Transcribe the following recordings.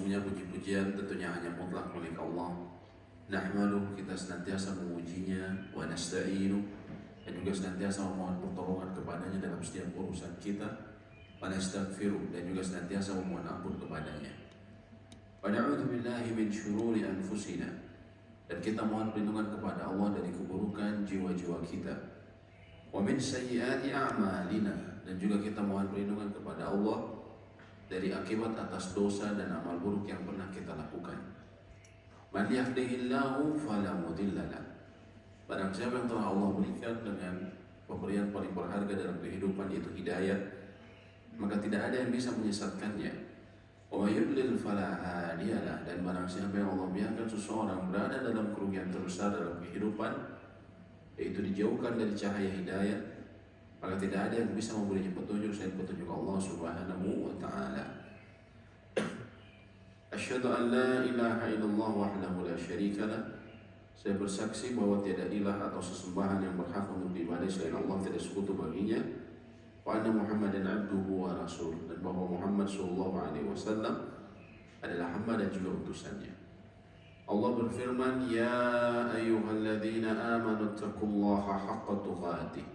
sesungguhnya puji-pujian tentunya hanya mutlak milik Allah. Nahmaduhu, kita senantiasa memujinya, wa nasta'inu, dan juga senantiasa memohon pertolongan kepadanya dalam setiap urusan kita, wa nastaghfiruh, dan juga senantiasa memohon ampun kepadanya. Wa na'udzu billahi min syururi anfusina, dan kita mohon perlindungan kepada Allah dari keburukan jiwa-jiwa kita. Wa min sayyiati a'malina, dan juga kita mohon perlindungan kepada Allah dari akibat atas dosa dan amal buruk yang pernah kita lakukan. Man yahdihillahu fala mudilla lah. Barang siapa yang telah Allah berikan dengan pemberian paling berharga dalam kehidupan, yaitu hidayah, maka tidak ada yang bisa menyesatkannya. Wa may yudlil fala hadiyalah, dan barang siapa yang Allah biarkan seseorang berada dalam kerugian terbesar dalam kehidupan, yaitu dijauhkan dari cahaya hidayah, maka tidak ada yang bisa memberinya petunjuk selain petunjuk Allah Subhanahu wa ta'ala. Asyhadu an la ilaha illallah wahdahu la syarika lah. Saya bersaksi bahwa tiada ilah atau sesembahan yang berhak untuk diibadahi selain Allah, tidak sekutu baginya. Wa anna Muhammadan abduhu wa rasul, dan bahwa Muhammad sallallahu alaihi wasallam adalah hamba dan juga utusannya. Allah berfirman, ya ayyuhalladzina amanu taqullaha haqqa tuqatih.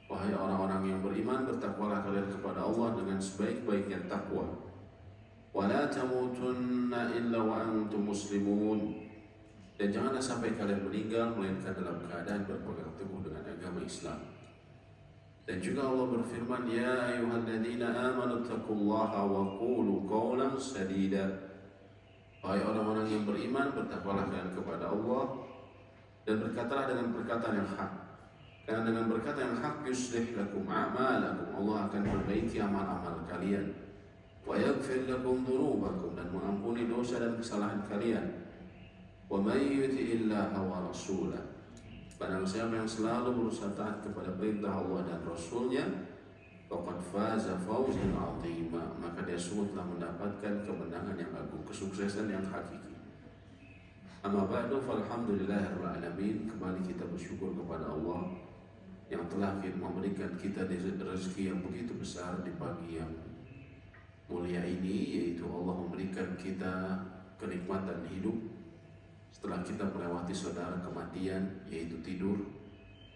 Wahai orang-orang yang beriman, bertakwalah kalian kepada Allah dengan sebaik-baiknya takwa. Wala tamutunna illa wa antum muslimun, dan janganlah sampai kalian meninggal melainkan dalam keadaan berpegang teguh dengan agama Islam. Dan juga Allah berfirman, ya ayyuhalladzina amanu taqullaha wa qulu qawlan sadida. Wahai orang-orang yang beriman, bertakwalah kalian kepada Allah dan berkatalah dengan perkataan yang hak. Karena dengan berkata yang hak, yuslih lakum a'malakum, Allah akan perbaiki amal-amal kalian. Wa yaghfir lakum dhunubakum, dan mengampuni dosa dan kesalahan kalian. Wa may yuti'illaha wa rasulah, barang siapa yang selalu berusaha taat kepada perintah Allah dan Rasulnya, faqad faza fawzan 'azima, maka dia sungguh telah mendapatkan kemenangan yang agung, kesuksesan yang hakiki. Amma ba'du, falhamdulillahirabbil alamin. Kembali kita bersyukur kepada Allah yang telah memberikan kita rezeki yang begitu besar di pagi yang mulia ini, yaitu Allah memberikan kita kenikmatan hidup setelah kita melewati saudara kematian, yaitu tidur.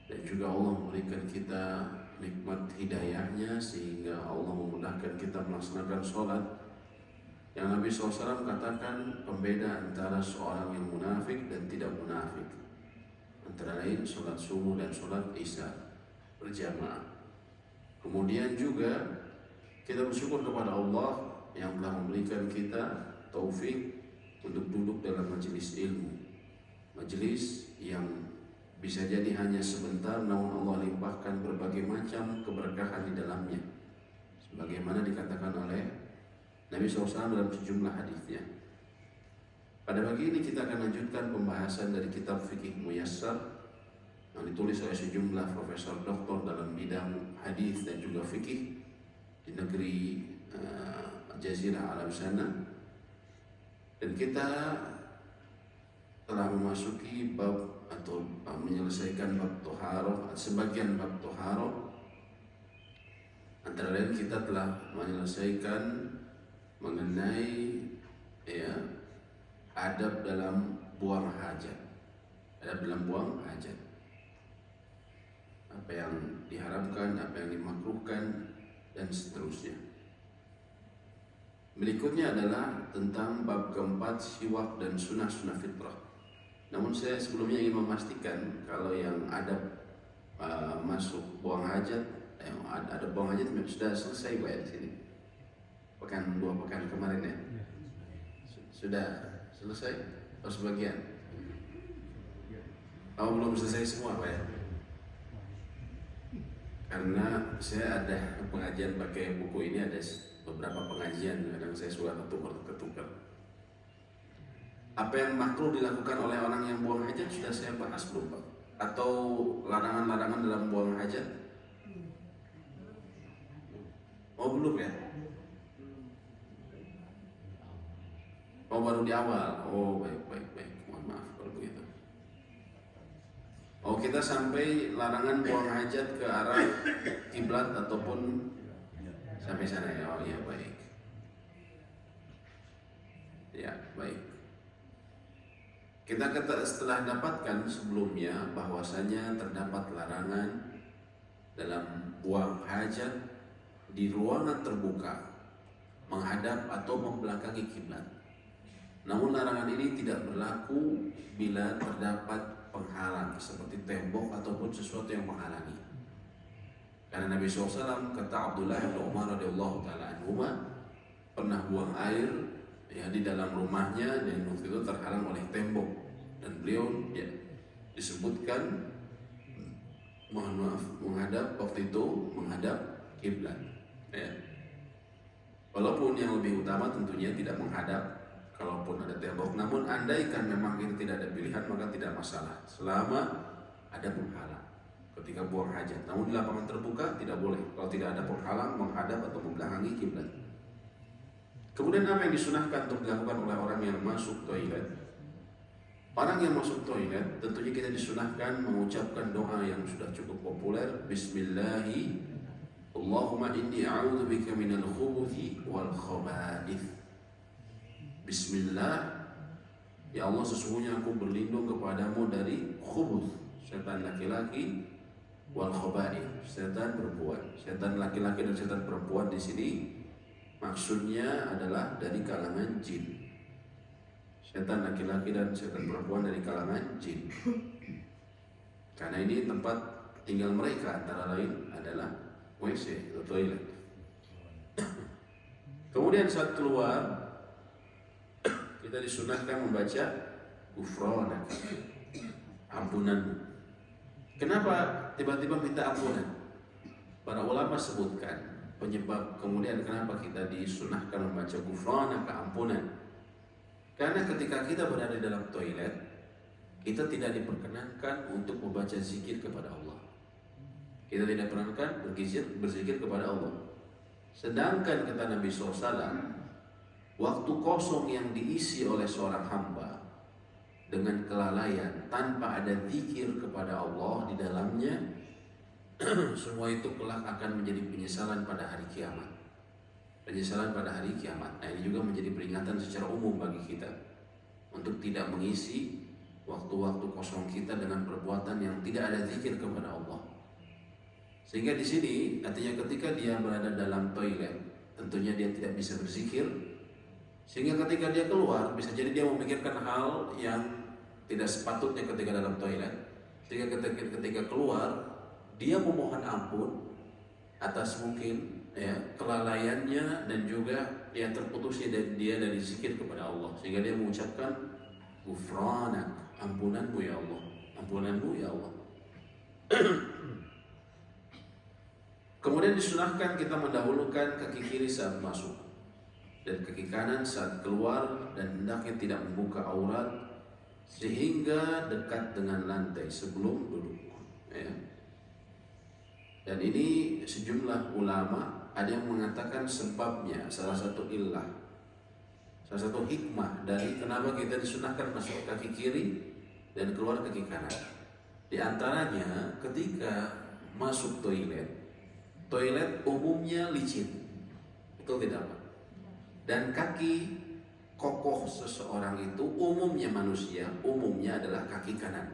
Dan juga Allah memberikan kita nikmat hidayahnya sehingga Allah memudahkan kita melaksanakan sholat yang Nabi SAW katakan pembeda antara seorang yang munafik dan tidak munafik, antara lain sholat subuh dan sholat isya berjamaah. Kemudian juga kita bersyukur kepada Allah yang telah memberikan kita taufik untuk duduk dalam majelis ilmu, majelis yang bisa jadi hanya sebentar, namun Allah limpahkan berbagai macam keberkahan di dalamnya, sebagaimana dikatakan oleh Nabi SAW dalam sejumlah hadisnya. Pada pagi ini kita akan lanjutkan pembahasan dari kitab Fiqih Muyassar yang ditulis oleh sejumlah profesor doktor dalam bidang hadis dan juga fikih di negeri Jazirah Arab sana. Dan kita telah memasuki bab atau menyelesaikan bab toharoh, sebagian bab toharoh. Antara lain kita telah menyelesaikan mengenai adab dalam buang hajat, adab dalam buang hajat, apa yang diharamkan, apa yang dimakruhkan, dan seterusnya. Berikutnya adalah tentang bab keempat, siwak dan sunnah-sunnah fitrah. Namun saya sebelumnya ingin memastikan kalau yang adab masuk buang hajat, ada buang hajat sudah selesai Pak ya di sini. Dua pekan kemarin ya. Sudah selesai atau sebagian? Oh, belum selesai semua Pak ya. Karena saya ada pengajian pakai buku ini, ada beberapa pengajian, kadang saya suka ketukar. Apa yang makruh dilakukan oleh orang yang buang hajat sudah saya bahas belum Pak? Atau larangan-larangan dalam buang hajat? Oh belum ya? Oh baru di awal. Oh baik. Mohon maaf kalau begitu. Oh kita sampai larangan buang hajat ke arah kiblat ataupun sampai sana ya. Oh iya baik. Kita setelah dapatkan sebelumnya bahwasanya terdapat larangan dalam buang hajat di ruangan terbuka, menghadap atau membelakangi kiblat. Namun larangan ini tidak berlaku bila terdapat penghalang seperti tembok ataupun sesuatu yang menghalangi. Karena Nabi SAW kata Abdullah bin Umar radhiyallahu taala anhuma pernah buang air ya di dalam rumahnya dan waktu itu terhalang oleh tembok dan beliau ya, disebutkan menghadap waktu itu menghadap kiblat. Ya. Walaupun yang lebih utama tentunya tidak menghadap kalaupun ada tembok. Namun andaikan memang itu tidak ada pilihan maka tidak masalah selama ada penghalang ketika buang hajat. Namun di lapangan terbuka tidak boleh kalau tidak ada penghalang menghadap atau membelakangi kiblat. Kemudian apa yang disunahkan untuk dilakukan oleh orang yang masuk toilet? Orang yang masuk toilet tentunya kita disunahkan mengucapkan doa yang sudah cukup populer. Bismillahi Allahumma inni a'udzubika minal khubuthi wal khaba'ith. Bismillah, ya Allah sesungguhnya aku berlindung kepadamu dari khubuth, setan laki-laki, wal khaba'ith, setan perempuan. Setan laki-laki dan setan perempuan di sini maksudnya adalah dari kalangan jin. Setan laki-laki dan setan perempuan dari kalangan jin. Karena ini tempat tinggal mereka antara lain adalah WC atau toilet. Kemudian saat keluar kita disunahkan membaca ghufranak, ampunan. Kenapa tiba-tiba minta ampunan? Para ulama sebutkan penyebab kemudian kenapa kita disunahkan membaca ghufranak, ampunan. Karena ketika kita berada dalam toilet, kita tidak diperkenankan untuk membaca zikir kepada Allah. Kita tidak diperkenankan berzikir kepada Allah. Sedangkan kata Nabi SAW, waktu kosong yang diisi oleh seorang hamba dengan kelalaian tanpa ada zikir kepada Allah di dalamnya, semua itu kelak akan menjadi penyesalan pada hari kiamat. Penyesalan pada hari kiamat. Nah, ini juga menjadi peringatan secara umum bagi kita untuk tidak mengisi waktu-waktu kosong kita dengan perbuatan yang tidak ada zikir kepada Allah. Sehingga di sini artinya ketika dia berada dalam toilet, tentunya dia tidak bisa berzikir. Sehingga ketika dia keluar, bisa jadi dia memikirkan hal yang tidak sepatutnya ketika dalam toilet. Sehingga ketika keluar, dia memohon ampun atas mungkin ya, kelalaiannya dan juga yang terputusnya dia dari zikir kepada Allah, sehingga dia mengucapkan ghufranak, ampunanmu ya Allah, ampunanmu ya Allah. Kemudian disunahkan kita mendahulukan kaki kiri saat masuk dan kaki kanan saat keluar, dan hendaknya tidak membuka aurat sehingga dekat dengan lantai sebelum duduk ya. Dan ini sejumlah ulama ada yang mengatakan sebabnya, salah satu illah, salah satu hikmah dari kenapa kita disunahkan masuk kaki kiri dan keluar kaki kanan. Di antaranya ketika masuk toilet umumnya licin, betul tidak Pak? Dan kaki kokoh seseorang itu umumnya manusia, umumnya adalah kaki kanan.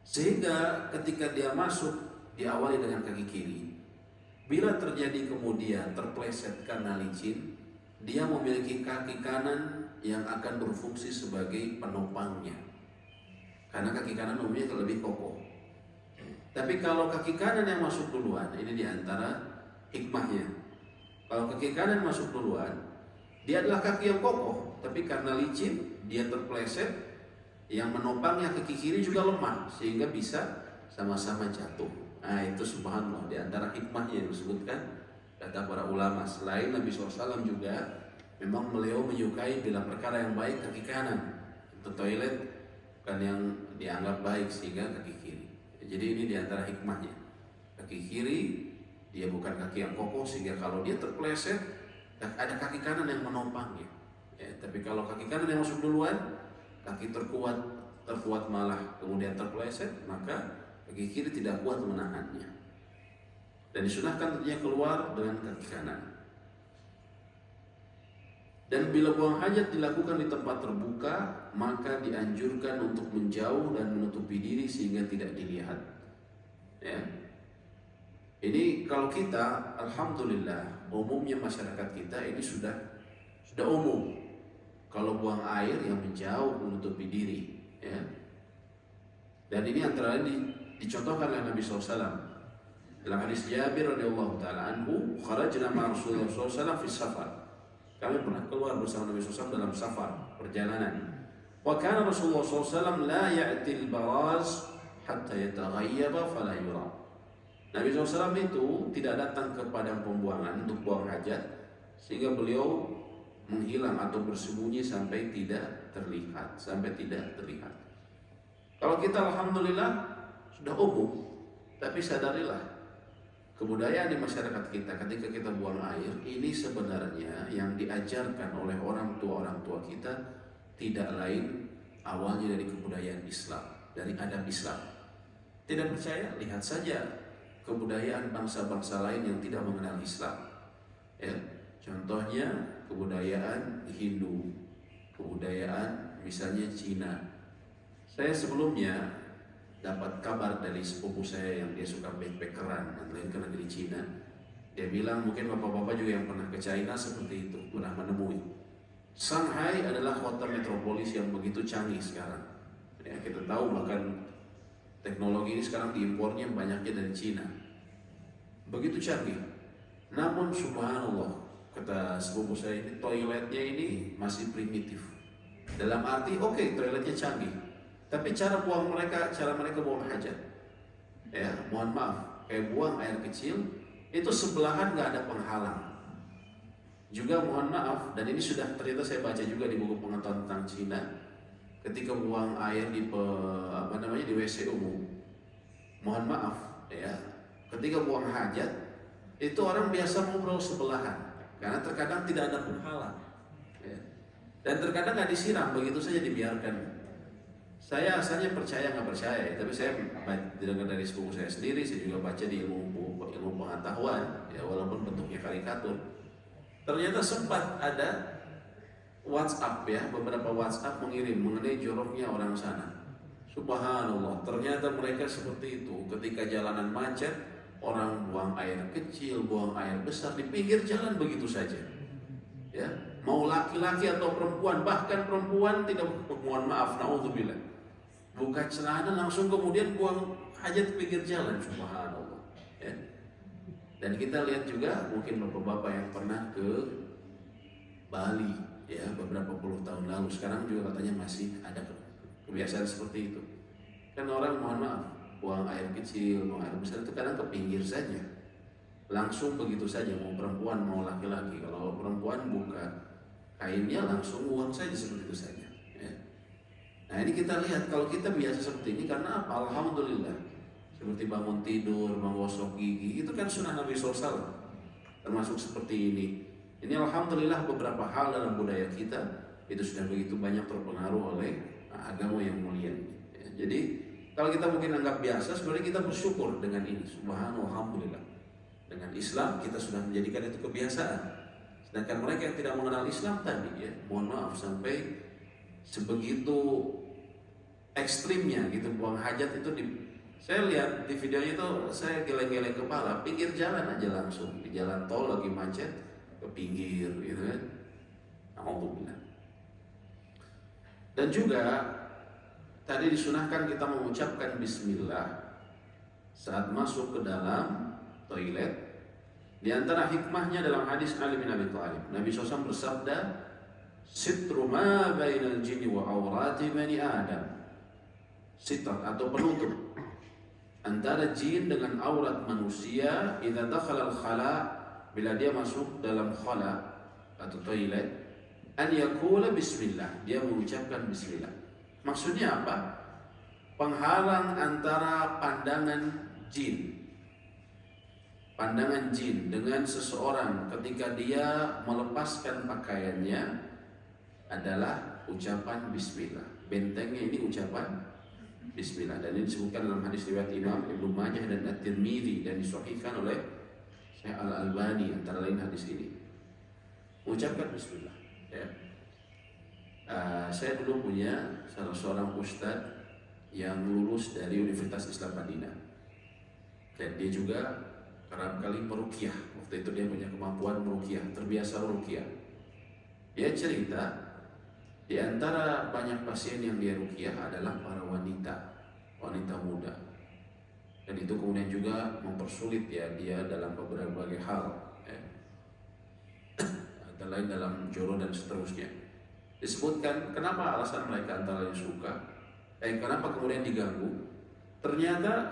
Sehingga ketika dia masuk diawali dengan kaki kiri. Bila terjadi kemudian terpleset karena licin, dia memiliki kaki kanan yang akan berfungsi sebagai penopangnya. Karena kaki kanan umumnya lebih kokoh. Tapi kalau kaki kanan yang masuk duluan, ini diantara hikmahnya. Kalau kaki kanan masuk duluan, dia adalah kaki yang kokoh, tapi karena licin, dia terpleset, yang menopangnya kaki kiri juga lemah, sehingga bisa sama-sama jatuh. Nah itu subhanallah, diantara hikmahnya yang disebutkan kata para ulama. Selain Nabi SAW juga memang beliau menyukai bila perkara yang baik kaki kanan. Untuk toilet kan yang dianggap baik sehingga kaki kiri. Jadi ini diantara hikmahnya. Kaki kiri dia bukan kaki yang kokoh sehingga kalau dia terpleset ada kaki kanan yang menopangnya. Ya, tapi kalau kaki kanan yang masuk duluan, kaki terkuat malah kemudian terpleset, maka kaki kiri tidak kuat menahannya. Dan disunahkan tentunya keluar dengan kaki kanan. Dan bila buang hajat dilakukan di tempat terbuka, maka dianjurkan untuk menjauh dan menutupi diri sehingga tidak dilihat. Ya. Ini kalau kita, alhamdulillah, umumnya masyarakat kita ini sudah umum. Kalau buang air yang menjauh menutupi diri, ya. Dan ini antara lain dicontohkan oleh Nabi SAW dalam hadis Jabir radhiyallahu taala anhu, kharajna ma Rasulullah SAW fi safar. Kami pernah keluar bersama Nabi SAW dalam safar, perjalanan. Wa kana Rasulullah SAW la ya'ti al-baraz hatta yataghayyaba fala yura. Nabi SAW itu tidak datang ke padang pembuangan untuk buang hajat sehingga beliau menghilang atau bersembunyi sampai tidak terlihat, Kalau kita alhamdulillah sudah umum, tapi sadarilah kebudayaan di masyarakat kita ketika kita buang air ini sebenarnya yang diajarkan oleh orang tua kita tidak lain awalnya dari kebudayaan Islam, dari adab Islam. Tidak percaya? Lihat saja kebudayaan bangsa-bangsa lain yang tidak mengenal Islam. Ya, contohnya kebudayaan Hindu, kebudayaan misalnya Cina. Saya sebelumnya dapat kabar dari sepupu saya yang dia suka backpackeran dan lain ke negeri Cina. Dia bilang mungkin bapak-bapak juga yang pernah ke China seperti itu, pernah menemui. Shanghai adalah kota metropolis yang begitu canggih sekarang. Ya, kita tahu bahkan teknologi ini sekarang diimpornya banyaknya dari Cina. Begitu canggih. Namun subhanallah, kata sepupu saya ini, toiletnya ini masih primitif. Dalam arti oke, toiletnya canggih, tapi cara mereka buang hajat, ya mohon maaf, kayak buang air kecil itu sebelahan nggak ada penghalang. Juga mohon maaf, dan ini sudah ternyata saya baca juga di buku pengetahuan tentang Cina, ketika buang air di di WC umum, mohon maaf ya, ketika buang hajat itu orang biasa ngobrol sebelahan karena terkadang tidak ada penghalang, ya. Dan terkadang nggak disiram, begitu saja dibiarkan. Saya asalnya percaya nggak percaya, tapi saya dengar dari sepupu saya sendiri, saya juga baca di ilmu pengetahuan, ya walaupun bentuknya karikatur. Ternyata sempat ada WhatsApp, ya beberapa WhatsApp mengirim mengenai joroknya orang sana. Subhanallah, ternyata mereka seperti itu. Ketika jalanan macet, orang buang air kecil, buang air besar di pinggir jalan begitu saja. Ya, mau laki-laki atau perempuan, bahkan perempuan tidak, mohon maaf, naudzubillah, buka celana langsung kemudian buang hajat di pinggir jalan. Subhanallah. Ya. Dan kita lihat juga mungkin bapak-bapak yang pernah ke Bali, ya beberapa puluh tahun lalu, sekarang juga katanya masih ada kebiasaan seperti itu. Kan orang mohon maaf, buang air kecil, buang air besar itu kadang ke pinggir saja, langsung begitu saja, mau perempuan mau laki-laki. Kalau perempuan buka kainnya langsung buang saja seperti itu saja. Ya. Nah ini kita lihat kalau kita biasa seperti ini karena apa? Alhamdulillah, seperti bangun tidur, menggosok gigi, itu kan sunnah Nabi SAW, termasuk seperti ini. Ini alhamdulillah beberapa hal dalam budaya kita itu sudah begitu banyak terpengaruh oleh agama yang mulia. Ya, jadi kalau kita mungkin anggap biasa, sebenarnya kita bersyukur dengan ini. Subhanallah, alhamdulillah. Dengan Islam kita sudah menjadikan itu kebiasaan. Sedangkan mereka yang tidak mengenal Islam tadi, ya mohon maaf, sampai sebegitu ekstrimnya gitu buang hajat itu saya lihat di videonya itu, saya geleng-geleng kepala, pinggir jalan aja langsung, di jalan tol lagi macet ke pinggir gitu kan. Alhamdulillah. Dan juga tadi disunahkan kita mengucapkan bismillah saat masuk ke dalam toilet. Di antara hikmahnya dalam hadis Ali bin Abi Thalib, Nabi SAW bersabda, "Sitru ma bainal jinni wa awrati bani Adam." Sitr atau penutup antara jin dengan aurat manusia, idza dakhala al-khala, bila dia masuk dalam khala atau toilet, an yaqula bismillah, dia mengucapkan bismillah. Maksudnya apa? Penghalang antara pandangan jin dengan seseorang ketika dia melepaskan pakaiannya adalah ucapan bismillah. Bentengnya ini ucapan bismillah, dan ini disebutkan dalam hadis riwayat Imam Ibnu Majah dan At-Tirmidzi dan disahihkan oleh Syekh Al-Albani antara lain hadis ini. Ucapkan bismillah, ya. Saya dulu punya salah seorang ustadz yang lulus dari Universitas Islam Madinah, dan dia juga kerap kali meruqyah. Waktu itu dia punya kemampuan meruqyah, terbiasa meruqyah. Dia cerita di antara banyak pasien yang dia ruqyah adalah para wanita muda, dan itu kemudian juga mempersulit ya dia dalam berbagai hal, ya. Antara lain dalam joro dan seterusnya. Disebutkan kenapa alasan mereka antara lain suka, kenapa kemudian diganggu. Ternyata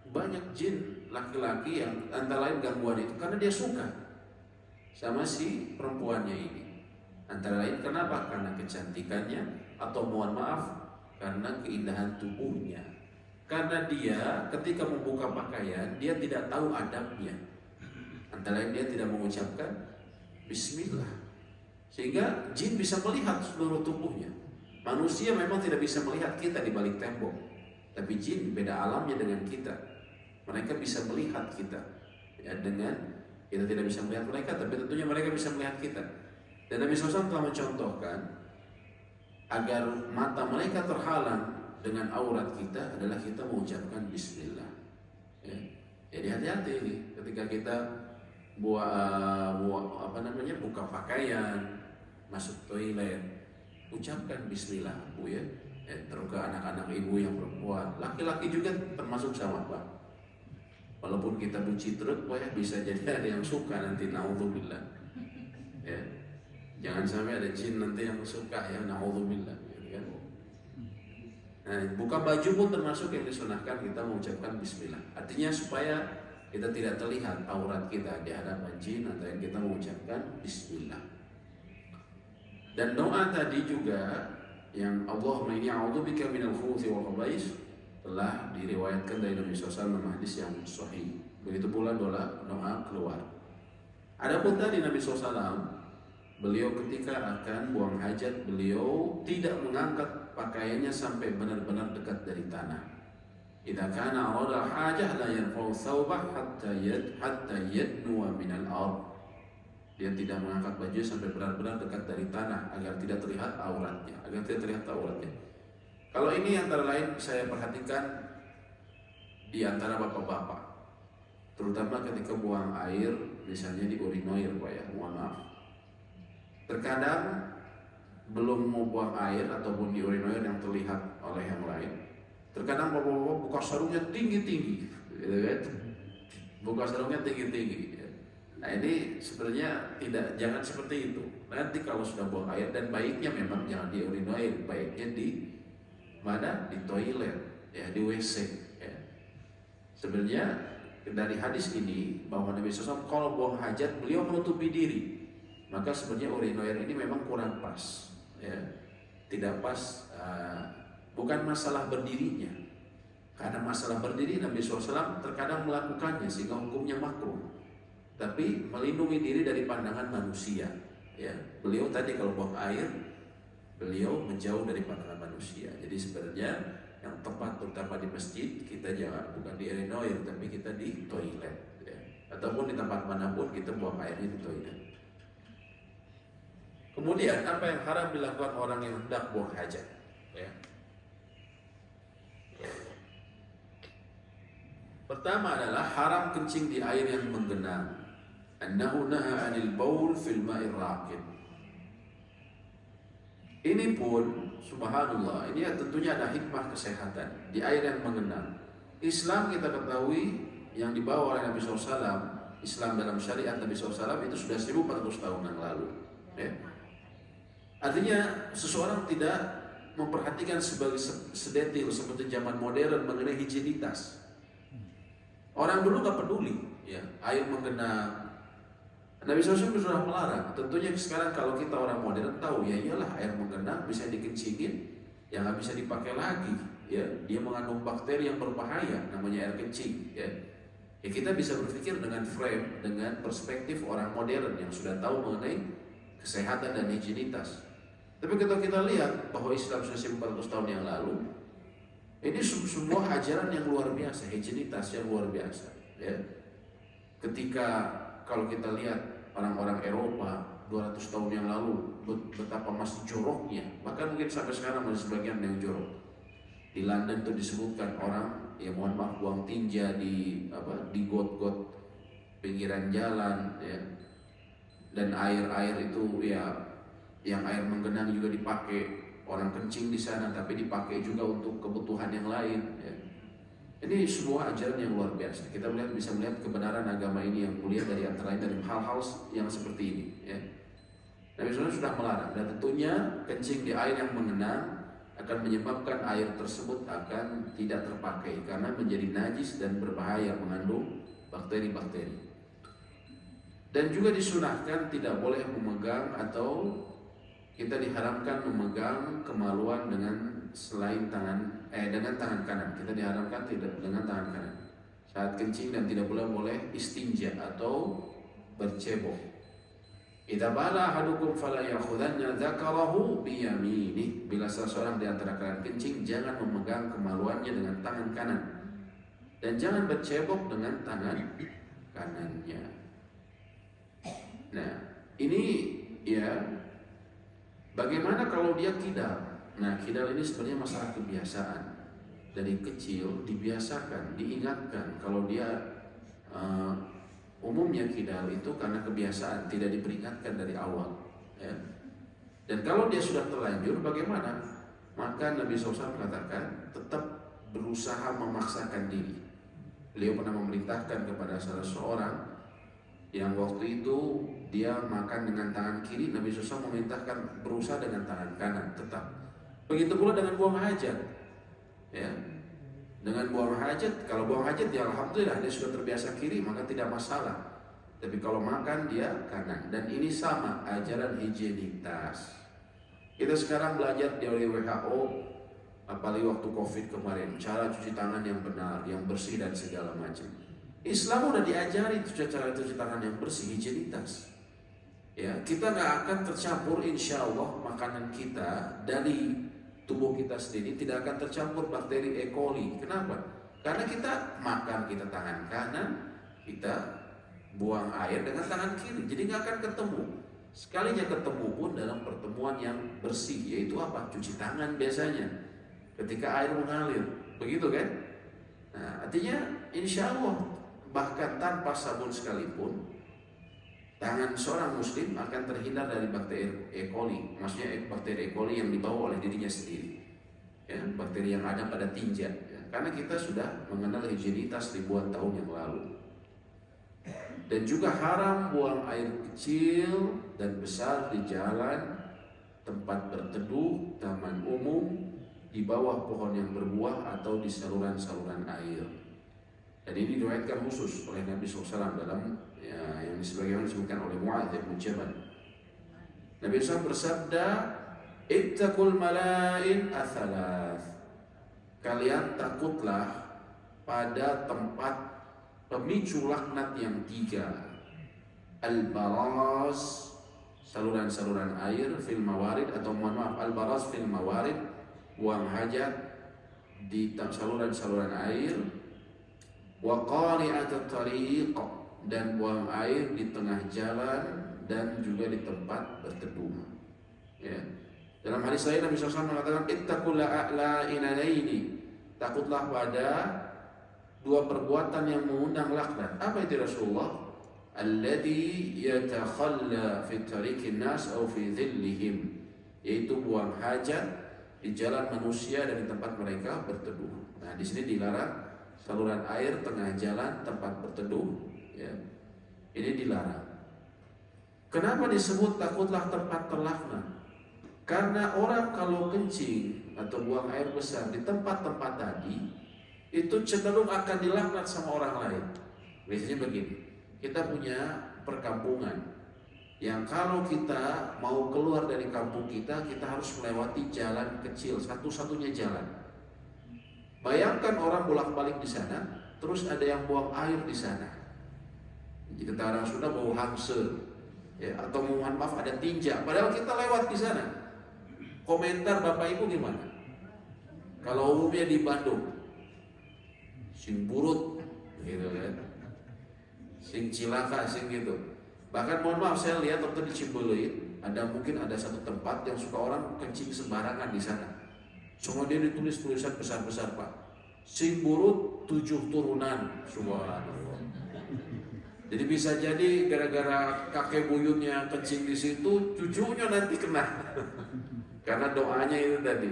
banyak jin laki-laki yang antara lain gangguan itu karena dia suka sama si perempuannya ini. Antara lain kenapa? Karena kecantikannya, atau mohon maaf, karena keindahan tubuhnya. Karena dia ketika membuka pakaian, dia tidak tahu adabnya. Antara lain dia tidak mengucapkan bismillah, sehingga jin bisa melihat seluruh tubuhnya. Manusia memang tidak bisa melihat kita di balik tembok, tapi jin beda alamnya dengan kita. Mereka bisa melihat kita, ya, dengan kita tidak bisa melihat mereka, tapi tentunya mereka bisa melihat kita. Dan Nabi SAW telah mencontohkan agar mata mereka terhalang dengan aurat kita adalah kita mengucapkan bismillah, ya. Jadi hati-hati nih ketika kita buka pakaian, masuk toilet, ucapkan bismillah, Bu, ya. Terutama anak-anak ibu yang perempuan, laki-laki juga termasuk sama, Pak. Walaupun kita benci terus, ya, bisa jadi ada yang suka nanti, naudzubillah, ya. Jangan sampai ada jin nanti yang suka, ya, naudzubillah, gitu kan. Nah, buka baju pun termasuk yang disunahkan kita mengucapkan bismillah. Artinya supaya kita tidak terlihat aurat kita di hadapan jin, atau yang kita mengucapkan bismillah. Dan doa tadi juga yang Allahumma inni a'udzubika minal khubuthi wal khaba'is telah diriwayatkan dari Nabi SAW dalam hadis yang sahih. Begitu pula doa keluar. Adapun tadi Nabi SAW, beliau ketika akan buang hajat, beliau tidak mengangkat pakaiannya sampai benar-benar dekat dari tanah. Idza kana arada hajah la yarfa'u thawbah hatta yadnuwa minal ard. Dia tidak mengangkat baju sampai benar-benar dekat dari tanah agar tidak terlihat auratnya, Kalau ini antara lain saya perhatikan di antara bapak-bapak, terutama ketika buang air, misalnya di urinoir, Pak, ya, mohon maaf. Terkadang belum mau buang air ataupun di urinoir yang terlihat oleh yang lain, terkadang bapak-bapak buka sarungnya tinggi-tinggi, gitu kan? Buka sarungnya tinggi-tinggi. Nah, ini sebenarnya jangan seperti itu. Nanti kalau sudah buang air, dan baiknya memang jangan di urinoir, baiknya di mana? Di toilet, ya, di WC, ya. Sebenarnya dari hadis ini bahwa Nabi SAW kalau buang hajat beliau menutupi diri, maka sebenarnya urinoir ini memang kurang pas, ya. Tidak pas, bukan masalah berdirinya, karena masalah berdiri Nabi SAW terkadang melakukannya sehingga hukumnya makruh. Tapi melindungi diri dari pandangan manusia, ya. Beliau tadi kalau buang air, beliau menjauh dari pandangan manusia. Jadi sebenarnya yang tepat terutama di masjid, kita jangan bukan di urinoir, tapi kita di toilet, ya. Ataupun di tempat manapun kita buang airnya di toilet. Kemudian apa yang haram dilakukan orang yang hendak buang hajat, ya. Pertama adalah haram kencing di air yang menggenang. Annahu naha 'anil baul fil ma'ir raqid. Ini pun subhanallah, ini tentunya ada hikmah kesehatan di air yang menggenang. Islam kita ketahui yang dibawa oleh Nabi SAW, Islam dalam syariat Nabi SAW itu sudah 1400 tahun yang lalu, ya. Artinya seseorang tidak memperhatikan sebagai sedetil seperti zaman modern mengenai higienitas. Orang dulu gak peduli, ya, air menggenang. Nabi SAW sudah melarang. Tentunya sekarang kalau kita orang modern tahu, ya iyalah air menggenang bisa dikencingin, yang nggak bisa dipakai lagi, ya. Dia mengandung bakteri yang berbahaya, namanya air kencing, ya. Ya, kita bisa berpikir dengan frame, dengan perspektif orang modern yang sudah tahu mengenai kesehatan dan higienitas. Tapi kalau kita lihat bahwa Islam sudah 1400 tahun yang lalu, ini sebuah ajaran yang luar biasa, higienitas yang luar biasa, ya. Ketika kalau kita lihat orang-orang Eropa 200 tahun yang lalu betapa masih joroknya, bahkan mungkin sampai sekarang masih sebagian yang jorok. Di London itu disebutkan orang yang mohon maaf buang tinja di got-got pinggiran jalan ya. Dan air itu ya yang air menggenang juga dipakai orang kencing di sana, tapi dipakai juga untuk kebutuhan yang lain ya. Ini semua ajaran yang luar biasa. Kita bisa melihat kebenaran agama ini yang mulia dari antara lain dari hal-hal yang seperti ini ya. Nabi SAW sudah melarang, dan tentunya kencing di air yang mengenang akan menyebabkan air tersebut akan tidak terpakai karena menjadi najis dan berbahaya, mengandung bakteri-bakteri. Dan juga disunahkan tidak boleh memegang atau kita diharamkan memegang kemaluan dengan dengan tangan kanan. Kita diharamkan tidak dengan tangan kanan saat kencing, dan tidak boleh istinja atau bercebok. Idza bala ahadukum fala ya'khudanna dzakarahu bi yaminih. Bila salah seorang di antara kalian kencing, jangan memegang kemaluannya dengan tangan kanan, dan jangan bercebok dengan tangan kanannya. Nah, ini ya, bagaimana kalau dia kidal? Nah, kidal ini sebenarnya masalah kebiasaan. Dari kecil dibiasakan, diingatkan kalau dia umumnya kidal itu karena kebiasaan, tidak diperingatkan dari awal ya. Dan kalau dia sudah terlanjur bagaimana? Maka Nabi SAW mengatakan tetap berusaha memaksakan diri. Beliau pernah memerintahkan kepada salah seorang yang waktu itu dia makan dengan tangan kiri, Nabi SAW memerintahkan berusaha dengan tangan kanan tetap. Begitu pula dengan buang hajat ya. Dengan buang hajat, kalau buang hajat ya alhamdulillah dia sudah terbiasa kiri, maka tidak masalah. Tapi kalau makan dia kanan. Dan ini sama ajaran higienitas. Kita sekarang belajar dari WHO, apalagi waktu COVID kemarin, cara cuci tangan yang benar, yang bersih dan segala macam. Islam udah diajari cara cuci tangan yang bersih, higienitas. Ya, kita nggak akan tercampur, insya Allah makanan kita dari tubuh kita sendiri tidak akan tercampur bakteri E. coli. Kenapa? Karena kita makan, kita tangan kanan, kita buang air dengan tangan kiri, jadi nggak akan ketemu. Sekalinya ketemu pun dalam pertemuan yang bersih, yaitu apa? Cuci tangan biasanya ketika air mengalir, begitu kan? Nah, artinya insya Allah bahkan tanpa sabun sekalipun, tangan seorang muslim akan terhindar dari bakteri E. coli. Maksudnya bakteri E. coli yang dibawa oleh dirinya sendiri ya, bakteri yang ada pada tinja ya. Karena kita sudah mengenal higienitas ribuan tahun yang lalu. Dan juga haram buang air kecil dan besar di jalan, tempat berteduh, taman umum, di bawah pohon yang berbuah, atau di saluran-saluran air. Dan ini diriwayatkan khusus oleh Nabi SAW dalam yang sebagaimana disebutkan oleh Mu'adz bin Jabal. Nabi SAW bersabda, "Ittaqul mala'in athalath." Kalian takutlah pada tempat pemicu laknat yang 3. Al-baraz, saluran-saluran air, fil mawarid, atau mohon maaf, al-baraz fil mawarid, buang hajat di saluran-saluran air, wa qari'atut tariq, dan buang air di tengah jalan dan juga di tempat berteduh ya. Dalam hadis lain Nabi SAW mengatakan, ittaqul la'inaini, takutlah pada 2 perbuatan yang mengundang laknat. Apa itu Rasulullah? Alladhi yatakhalla fi tariqin nas aw fi dhillihim, yaitu buang hajat di jalan manusia dan di tempat mereka berteduh. Nah, di sini dilarang saluran air, tengah jalan, tempat berteduh ya. Ini dilarang. Kenapa disebut takutlah tempat terlaknat? Karena orang kalau kencing atau buang air besar di tempat-tempat tadi, itu cenderung akan dilaknat sama orang lain. Biasanya begini, kita punya perkampungan yang kalau kita mau keluar dari kampung kita harus melewati jalan kecil, satu-satunya jalan. Bayangkan orang bolak-balik di sana, terus ada yang buang air di sana. Jadi kata orang Sunda bau hangse, ya, atau mohon maaf ada tinja. Padahal kita lewat di sana. Komentar Bapak Ibu gimana? Kalau umumnya di Bandung, sing burut, gitu kan, sing cilaka, sing gitu. Bahkan mohon maaf, saya lihat waktu di Cibolein mungkin ada satu tempat yang suka orang kencing sembarangan di sana. Semua dia ditulis tulisan besar-besar, Pak. Simburut 7 turunan, subhanallah. Jadi bisa jadi gara-gara kakek buyutnya kencing di situ, cucunya nanti kena. Karena doanya itu tadi.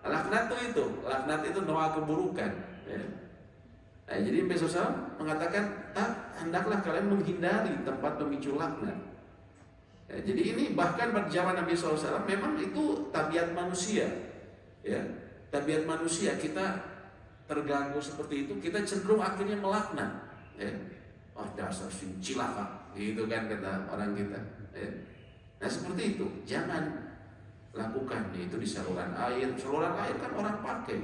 Laknat itu doa keburukan. Ya. Nah, jadi Nabi SAW mengatakan, hendaklah kalian menghindari tempat pemicu laknat. Ya, jadi ini bahkan pada zaman Nabi SAW memang itu tabiat manusia. Ya, tabiat manusia, kita terganggu seperti itu, kita cenderung akhirnya melaknat. Ya. Oh, dasar cilaka, gitu kan kata orang kita. Ya. Nah seperti itu, jangan lakukan itu di saluran air. Saluran air kan orang pakai,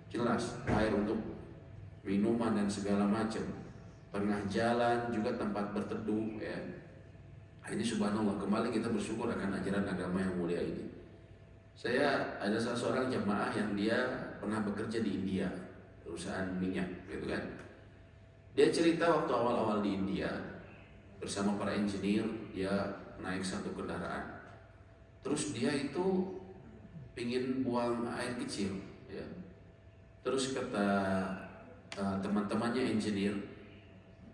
jelas air untuk minuman dan segala macam. Tengah jalan juga tempat berteduh. Ya. Ini subhanallah, kembali kita bersyukur akan ajaran agama yang mulia ini. Saya ada salah seorang jamaah yang dia pernah bekerja di India, perusahaan minyak, gitu kan. Dia cerita waktu awal-awal di India bersama para engineer, dia naik satu kendaraan. Terus dia itu pingin buang air kecil, ya. Terus kata teman-temannya engineer,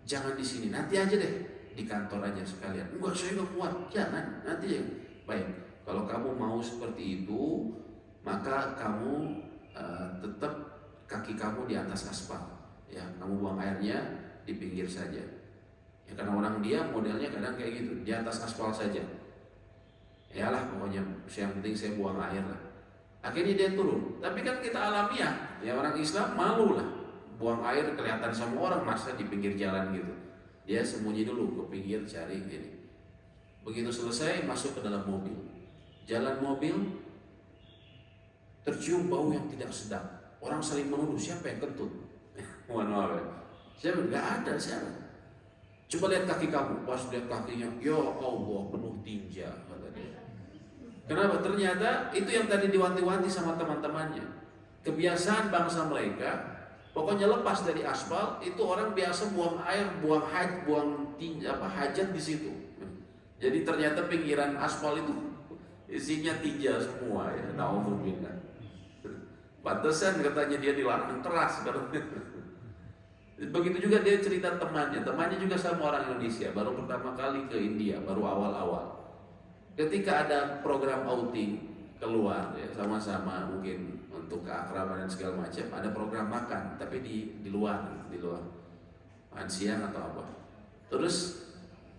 jangan di sini, nanti aja deh di kantor aja sekalian. Enggak, saya nggak kuat, jangan, nanti ya. Baik, kalau kamu mau seperti itu, maka kamu tetap kaki kamu di atas aspal, ya. Kamu buang airnya di pinggir saja. Ya, karena orang dia modelnya kadang kayak gitu, di atas aspal saja. Yalah pokoknya yang penting saya buang air lah. Akhirnya dia turun. Tapi kan kita alamiah, ya orang Islam malu lah buang air kelihatan sama orang, masa di pinggir jalan gitu. Dia sembunyi dulu ke pinggir cari gini. Begitu selesai masuk ke dalam mobil. Jalan mobil tercium bau yang tidak sedap. Orang saling menuduh siapa yang kentut. Mohon maaf ya. Saya nggak ada siapa. Coba lihat kaki kamu. Pas lihat kakinya, ya Allah penuh tinja. Kenapa? Ternyata itu yang tadi diwanti-wanti sama teman-temannya. Kebiasaan bangsa mereka, pokoknya lepas dari aspal itu orang biasa buang air, buang hajat di situ. Jadi ternyata pinggiran aspal itu isinya tinja semua ya. Nauzubillah. Pantesan katanya dia dilarang keras. Begitu juga dia cerita temannya juga sama orang Indonesia, baru pertama kali ke India, baru awal-awal. Ketika ada program outing keluar ya, sama-sama mungkin untuk keakraban dan segala macam, ada program makan tapi di luar makan siang atau apa. Terus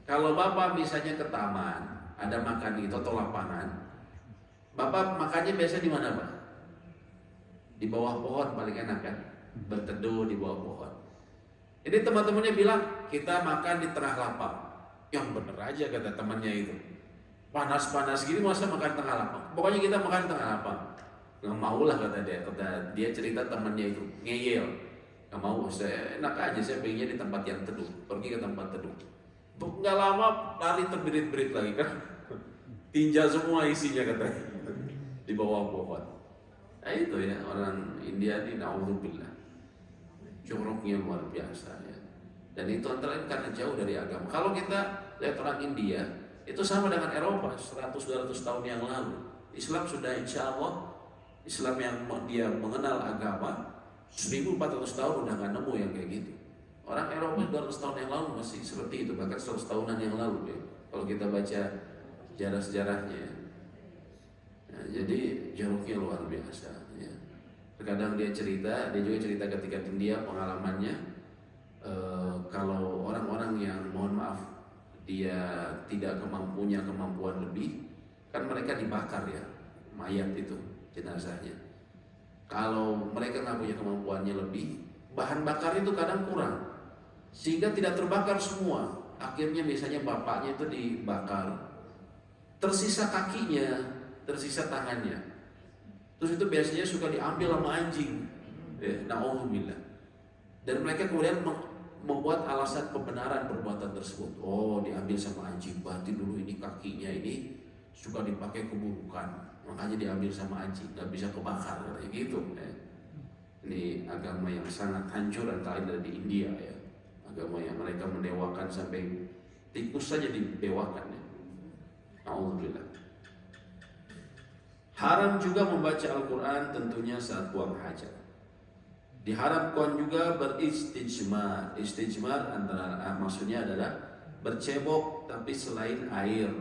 kalau bapak misalnya ke taman ada makan di atau lapangan, bapak makannya biasa di mana Pak? Di bawah pohon paling enak kan, berteduh di bawah pohon. Jadi teman-temannya bilang kita makan di tengah lapang. Yang bener aja kata temannya itu. Panas-panas gini masa makan tengah lapang? Pokoknya kita makan tengah lapang. Nggak mau lah kata dia cerita temannya itu ngeyel. Nggak mau, saya enak aja, saya pengennya di tempat yang teduh. Pergi ke tempat teduh. Nggak lama lari terberit-berit lagi kan. Tinja semua isinya katanya di bawah pohon. Nah itu ya orang India ini na'udzubillah. Joroknya luar biasa ya. Dan itu antara lain karena jauh dari agama. Kalau kita lihat orang India, itu sama dengan Eropa 100-200 tahun yang lalu. Islam sudah insya Allah, Islam yang dia mengenal agama 1400 tahun udah gak nemu yang kayak gitu. Orang Eropa 200 tahun yang lalu masih seperti itu, bahkan 100 tahunan yang lalu ya. Kalau kita baca sejarah-sejarahnya. Nah, jadi joroknya luar biasa ya. Terkadang dia juga cerita ketika di India pengalamannya, kalau orang-orang yang mohon maaf dia tidak punya kemampuan lebih, kan mereka dibakar ya mayat itu, jenazahnya. Kalau mereka nggak punya kemampuannya lebih, bahan bakar itu kadang kurang sehingga tidak terbakar semua. Akhirnya misalnya bapaknya itu dibakar, tersisa kakinya, tersisa tangannya, terus itu biasanya suka diambil sama anjing ya, na'udzubillah. Dan mereka kemudian membuat alasan pembenaran perbuatan tersebut. Oh, diambil sama anjing, berarti dulu ini kakinya ini suka dipakai keburukan, makanya diambil sama anjing, nggak bisa kebakar kayak gitu ya. Ini agama yang sangat hancur, antara lain dari India ya. Agama yang mereka mendewakan sampai tikus saja dibewakan ya. Alhamdulillah. Haram juga membaca Al-Quran tentunya saat buang hajat. Diharamkan juga beristijmar. Istijmar antara maksudnya adalah bercebok tapi selain air,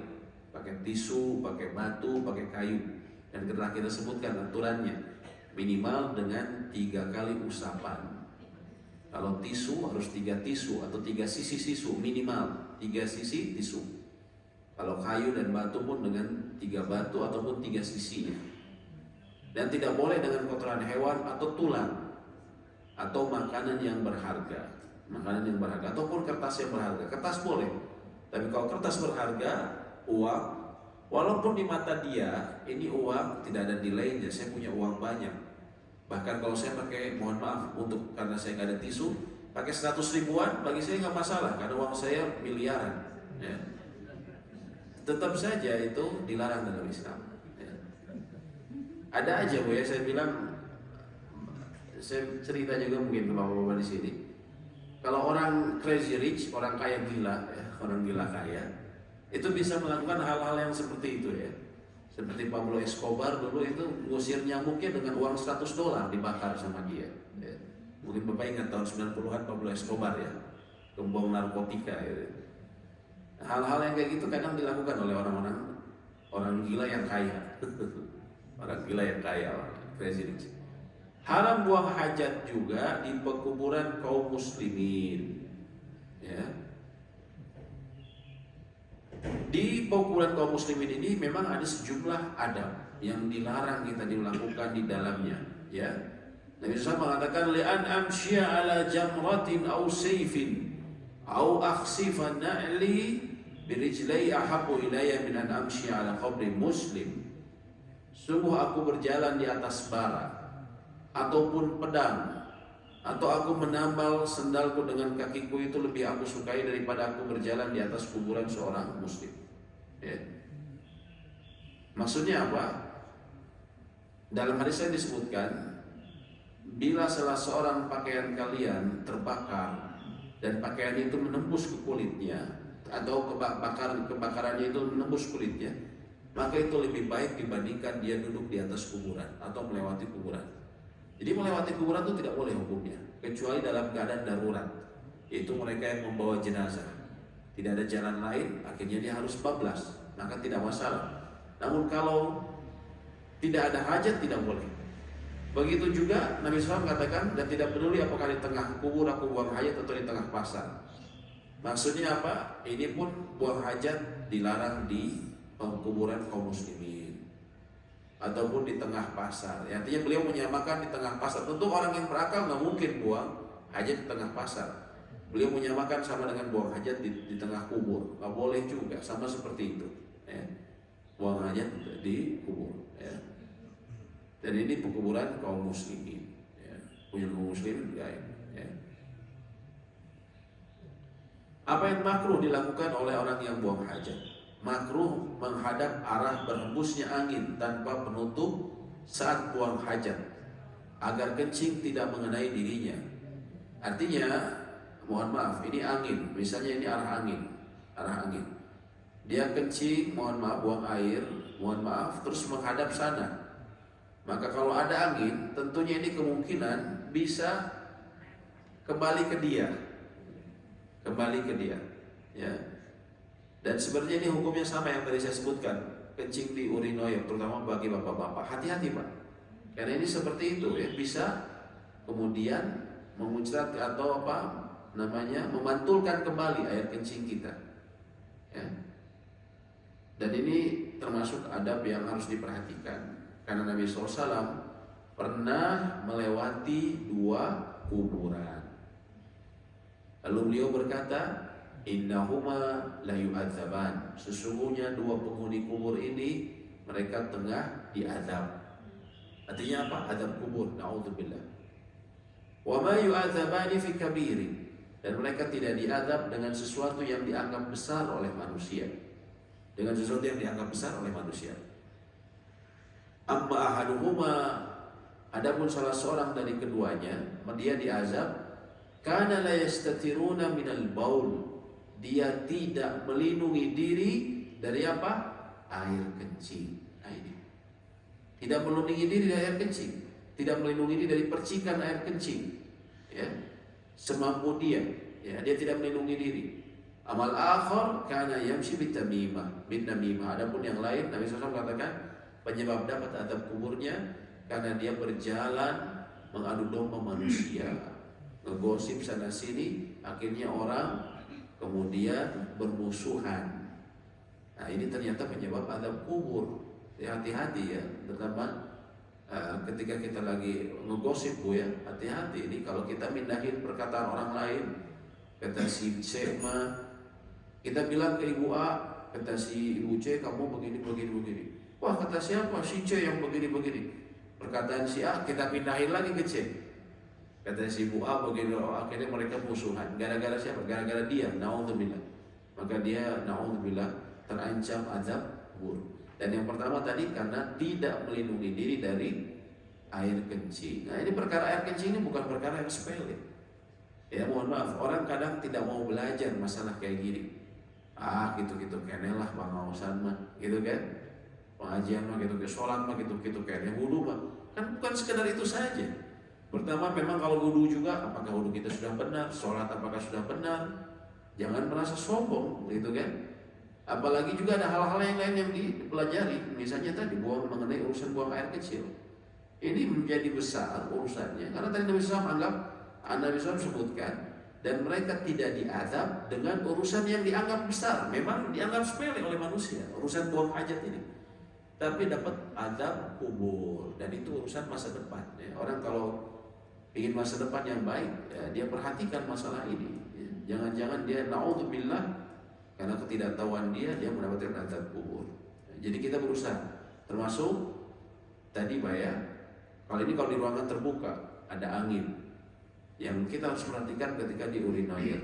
pakai tisu, pakai batu, pakai kayu. Dan kita sebutkan aturannya minimal dengan 3 kali usapan. Kalau tisu harus 3 tisu atau 3 sisi tisu minimal 3 sisi tisu. Kalau kayu dan batu pun dengan 3 batu ataupun 3 sisinya. Dan tidak boleh dengan kotoran hewan atau tulang atau makanan yang berharga, ataupun kertas yang berharga. Kertas boleh, tapi kalau kertas berharga, uang, walaupun di mata dia ini uang tidak ada nilainya, saya punya uang banyak. Bahkan kalau saya pakai, mohon maaf, karena saya nggak ada tisu, pakai 100 ribuan bagi saya nggak masalah, karena uang saya miliaran. Ya. Tetap saja itu dilarang dalam Islam. Ya. Ada aja Bu ya, saya bilang. Saya cerita juga mungkin ke bapak-bapak di sini. Kalau orang crazy rich, orang kaya gila, ya, orang gila kaya, itu bisa melakukan hal-hal yang seperti itu ya. Seperti Pablo Escobar dulu itu ngusir nyamuknya dengan uang $100 dibakar sama dia. Ya. Mungkin bapak ingat tahun 90-an Pablo Escobar ya, gembong narkotika. Ya. Hal-hal yang kayak gitu kadang dilakukan oleh orang gila yang kaya, orang gila yang kaya, crazy rich. Haram buang hajat juga di pekuburan kaum muslimin. Ya. Di pekuburan kaum muslimin ini memang ada sejumlah adab yang dilarang kita dilakukan di dalamnya. Ya. Nabi SAW mengatakan li'an amshiya ala jamratin aw sayfin aw akhsifa na'li birijlai ahabbu ilayya min an amshiya ala qabri muslim. Sungguh aku berjalan di atas bara ataupun pedang, atau aku menambal sendalku dengan kakiku itu lebih aku sukai daripada aku berjalan di atas kuburan seorang muslim. Ya. Maksudnya apa? Dalam hadis yang disebutkan, bila salah seorang pakaian kalian terbakar dan pakaian itu menembus ke kulitnya, atau kebakarannya itu menembus kulitnya, maka itu lebih baik dibandingkan dia duduk di atas kuburan atau melewati kuburan. Jadi melewati kuburan itu tidak boleh hukumnya, kecuali dalam keadaan darurat, yaitu mereka yang membawa jenazah. Tidak ada jalan lain, akhirnya dia harus bablas, maka tidak masalah. Namun kalau tidak ada hajat, tidak boleh. Begitu juga Nabi SAW katakan, dan tidak peduli apakah di tengah kubur aku buang hajat atau di tengah pasar. Maksudnya apa? Ini pun buang hajat dilarang di kuburan kaum muslimin ataupun di tengah pasar. Ya, artinya beliau menyamakan di tengah pasar. Tentu orang yang berakal nggak mungkin buang hajat di tengah pasar. Beliau menyamakan sama dengan buang hajat di tengah kubur. Nggak boleh juga, sama seperti itu. Ya. Buang hajat di kubur. Ya. Dan ini pekuburan kaum muslimin. Ya. Punya kaum muslimin enggak ya. Apa yang makruh dilakukan oleh orang yang buang hajat? Makruh menghadap arah berhembusnya angin tanpa penutup saat buang hajat agar kencing tidak mengenai dirinya. Artinya, mohon maaf, ini angin, misalnya ini arah angin. Dia kencing, mohon maaf, buang air, mohon maaf, terus menghadap sana. Maka kalau ada angin, tentunya ini kemungkinan bisa kembali ke dia, ya. Dan sebenarnya ini hukumnya sama yang tadi saya sebutkan, kencing di urinoir, terutama bagi bapak-bapak. Hati-hati Pak, karena ini seperti itu ya, bisa kemudian memuncrat atau memantulkan kembali air kencing kita. Ya. Dan ini termasuk adab yang harus diperhatikan, karena Nabi SAW pernah melewati 2 kuburan. Lalu beliau berkata, innahuma la yu'adzaban, sesungguhnya 2 penghuni kubur ini mereka tengah diazab. Artinya apa? Azab kubur, na'udzubillah. Wa ma yu'adzabani fi kabirin, dan mereka tidak diazab dengan sesuatu yang dianggap besar oleh manusia. Amma ahaduhuma, adapun salah seorang dari keduanya, dia diazab, kana la yastatiruna minal baul, dia tidak melindungi diri dari apa? Air kencing. Nah, ini. Tidak melindungi diri dari air kencing, tidak melindungi diri dari percikan air kencing. Ya. Semampu dia, ya, dia tidak melindungi diri. Amal akhar kana yamshi bitamimah, bin namimah. Adapun yang lain, Nabi SAW katakan penyebab dapat azab kuburnya karena dia berjalan mengadu domba manusia, ngegosip sana sini, akhirnya orang kemudian bermusuhan. Nah, ini ternyata penyebab azab kubur. Ya, hati-hati ya, terutama ketika kita lagi ngegosip Bu ya, hati-hati ini kalau kita mindahin perkataan orang lain. Kata si C kita bilang ke Ibu A, kata si Ibu C kamu begini. Wah, kata siapa? Si C yang begini. Perkataan si A kita pindahin lagi ke C. Kata si Ibu A begini, akhirnya mereka musuhan. Gara-gara siapa? Gara-gara dia, naudzubillah. Maka dia naudzubillah terancam azab kubur. Dan yang pertama tadi karena tidak melindungi diri dari air kencing. Nah, ini perkara air kencing ini bukan perkara yang sepele. Ya, mohon maaf, orang kadang tidak mau belajar masalah kayak gini. Gitu-gitu kenelah pengawasan mah, gitu kan? Pengajian mah gitu, sholat mah gitu kayaknya, wudu mah kan bukan sekedar itu saja. Pertama memang kalau wudu juga, apakah wudu kita sudah benar, sholat apakah sudah benar, jangan merasa sombong, gitu kan? Apalagi juga ada hal-hal yang lain yang dipelajari, misalnya tadi mengenai urusan buang air kecil. Ini menjadi besar urusannya karena tadi Nabi SAW Nabi SAW sebutkan, dan mereka tidak diazab dengan urusan yang dianggap besar, memang dianggap sepele oleh manusia, urusan buang hajat ini. Tapi dapat azab kubur, dan itu urusan masa depan. Ya, orang kalau ingin masa depan yang baik, ya, dia perhatikan masalah ini. Ya, jangan-jangan dia naudzubillah karena ketidaktahuan dia mendapatkan azab kubur. Ya, jadi kita berusaha, termasuk tadi Pak ya, kali ini kalau di ruangan terbuka ada angin, yang kita harus perhatikan ketika di urinoir.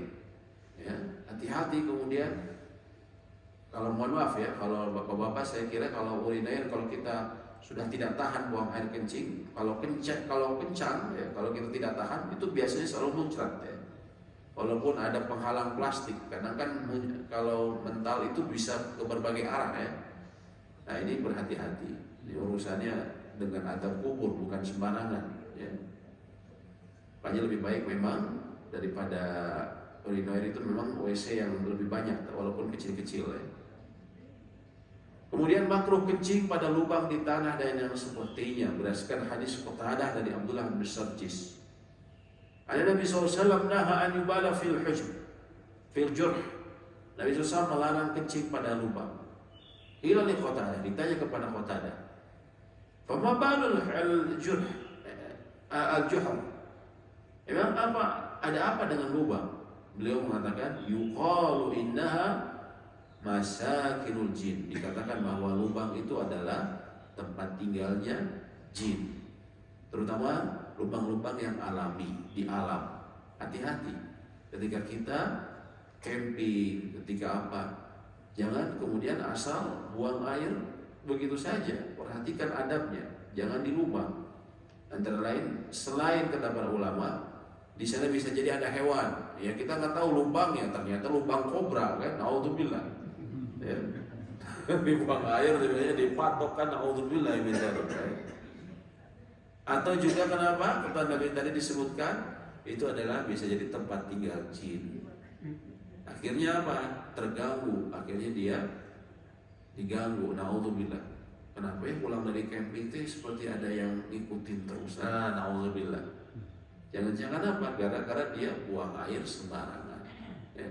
Ya, hati-hati kemudian. Kalau mohon maaf ya, kalau bapak-bapak saya kira kalau urinoir, kalau kita sudah tidak tahan buang air kencing, kalau kencang ya, kalau kita tidak tahan itu biasanya selalu muncrat ya. Walaupun ada penghalang plastik, kadang kan kalau mental itu bisa ke berbagai arah ya. Nah, ini berhati-hati. Ini urusannya dengan azab kubur, bukan sembarangan ya. Makanya lebih baik memang daripada urinoir itu memang WC yang lebih banyak walaupun kecil-kecil ya. Kemudian makruh kencing pada lubang di tanah dan yang sepertinya berdasarkan hadis Qatadah dari Abdullah bin Sarjis. Ada Nabi SAW naha an yubala fil jurh. Nabi SAW melarang kencing pada lubang. Ila li Qatadah, ditanya kepada Qatadah, fama balul al-juhr Emang ada apa dengan lubang? Beliau mengatakan yuqalu innaha masakinul jin. Dikatakan bahwa lubang itu adalah tempat tinggalnya jin, terutama lubang-lubang yang alami di alam. Hati-hati ketika kita camping, ketika apa, jangan kemudian asal buang air begitu saja. Perhatikan adabnya, jangan di lubang. Antara lain, selain kata para ulama, di sana bisa jadi ada hewan. Ya kita nggak tahu lubangnya, ternyata lubang kobra kan, naudzubillah. Ya. Dibuang air sebenarnya dipatokkan, naudzubillah min dzalik. Atau juga kenapa? Kata Nabi tadi disebutkan itu adalah bisa jadi tempat tinggal jin. Akhirnya apa? Terganggu. Akhirnya dia diganggu, naudzubillah. Kenapa ya pulang dari camping itu seperti ada yang ngikutin terus? Naudzubillah. Jangan-jangan apa? Gara-gara dia buang air sembarangan. Ya.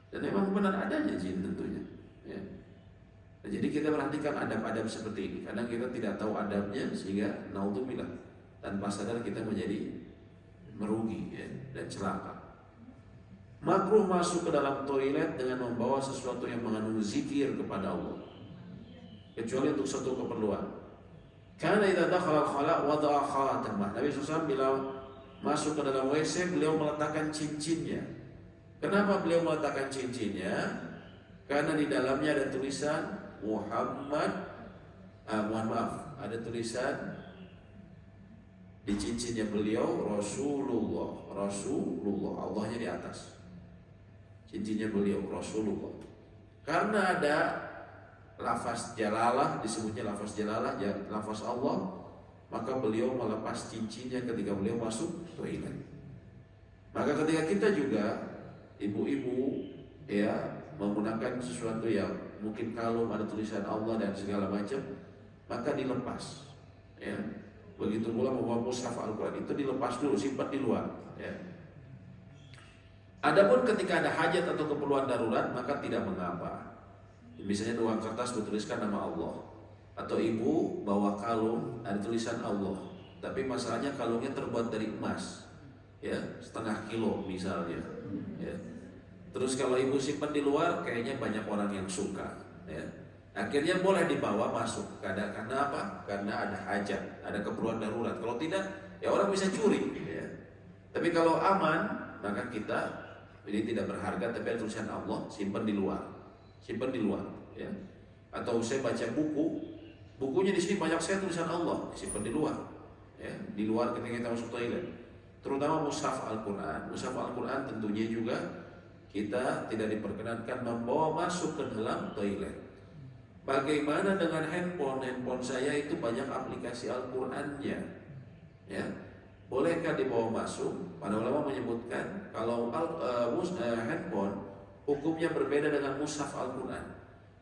Dan memang benar adanya jin tentunya. Ya. Nah, jadi kita perhatikan adab-adab seperti ini. Kadang kita tidak tahu adabnya sehingga naudzubillah tanpa sadar kita menjadi merugi ya, dan celaka. Makruh masuk ke dalam toilet dengan membawa sesuatu yang mengandung zikir kepada Allah, kecuali untuk satu keperluan. Karena idza dakhala al-khala' wada'a khatamah. Nabi SAW bila masuk ke dalam WC beliau meletakkan cincinnya. Kenapa beliau meletakkan cincinnya? Karena di dalamnya ada tulisan ada tulisan di cincinnya beliau Rasulullah, Allahnya di atas. cincinnya beliau Rasulullah. Karena ada lafaz jalalah, disebutnya lafaz jalalah, lafaz Allah, maka beliau melepas cincinnya ketika beliau masuk toilet. Maka ketika kita juga ibu-ibu ya menggunakan sesuatu yang mungkin kalung ada tulisan Allah dan segala macam, maka dilepas ya. Begitu pula membawa mushaf Al-Quran itu dilepas dulu, simpan di luar ya. Adapun ketika ada hajat atau keperluan darurat maka tidak mengapa. Misalnya uang kertas bertuliskan nama Allah, atau ibu bawa kalung ada tulisan Allah, tapi masalahnya kalungnya terbuat dari emas ya, 0,5 kilo misalnya ya. Terus kalau ibu simpan di luar kayaknya banyak orang yang suka ya. Akhirnya boleh dibawa masuk. Karena apa? Karena ada hajat, ada keperluan darurat. Kalau tidak, ya orang bisa curi ya. Tapi kalau aman, maka kita ini tidak berharga tapi ada tulisan Allah, simpan di luar. Simpan di luar ya. Atau saya baca buku, bukunya di sini banyak saya tulisan Allah, simpan di luar ya. Di luar ketika kita masuk toilet. Terutama mushaf Al-Quran. Mushaf Al-Quran tentunya juga kita tidak diperkenankan membawa masuk ke dalam toilet. Bagaimana dengan handphone? Handphone saya itu banyak aplikasi Al-Qurannya ya. Bolehkah dibawa masuk? Para ulama menyebutkan kalau handphone hukumnya berbeda dengan mushaf Al-Quran.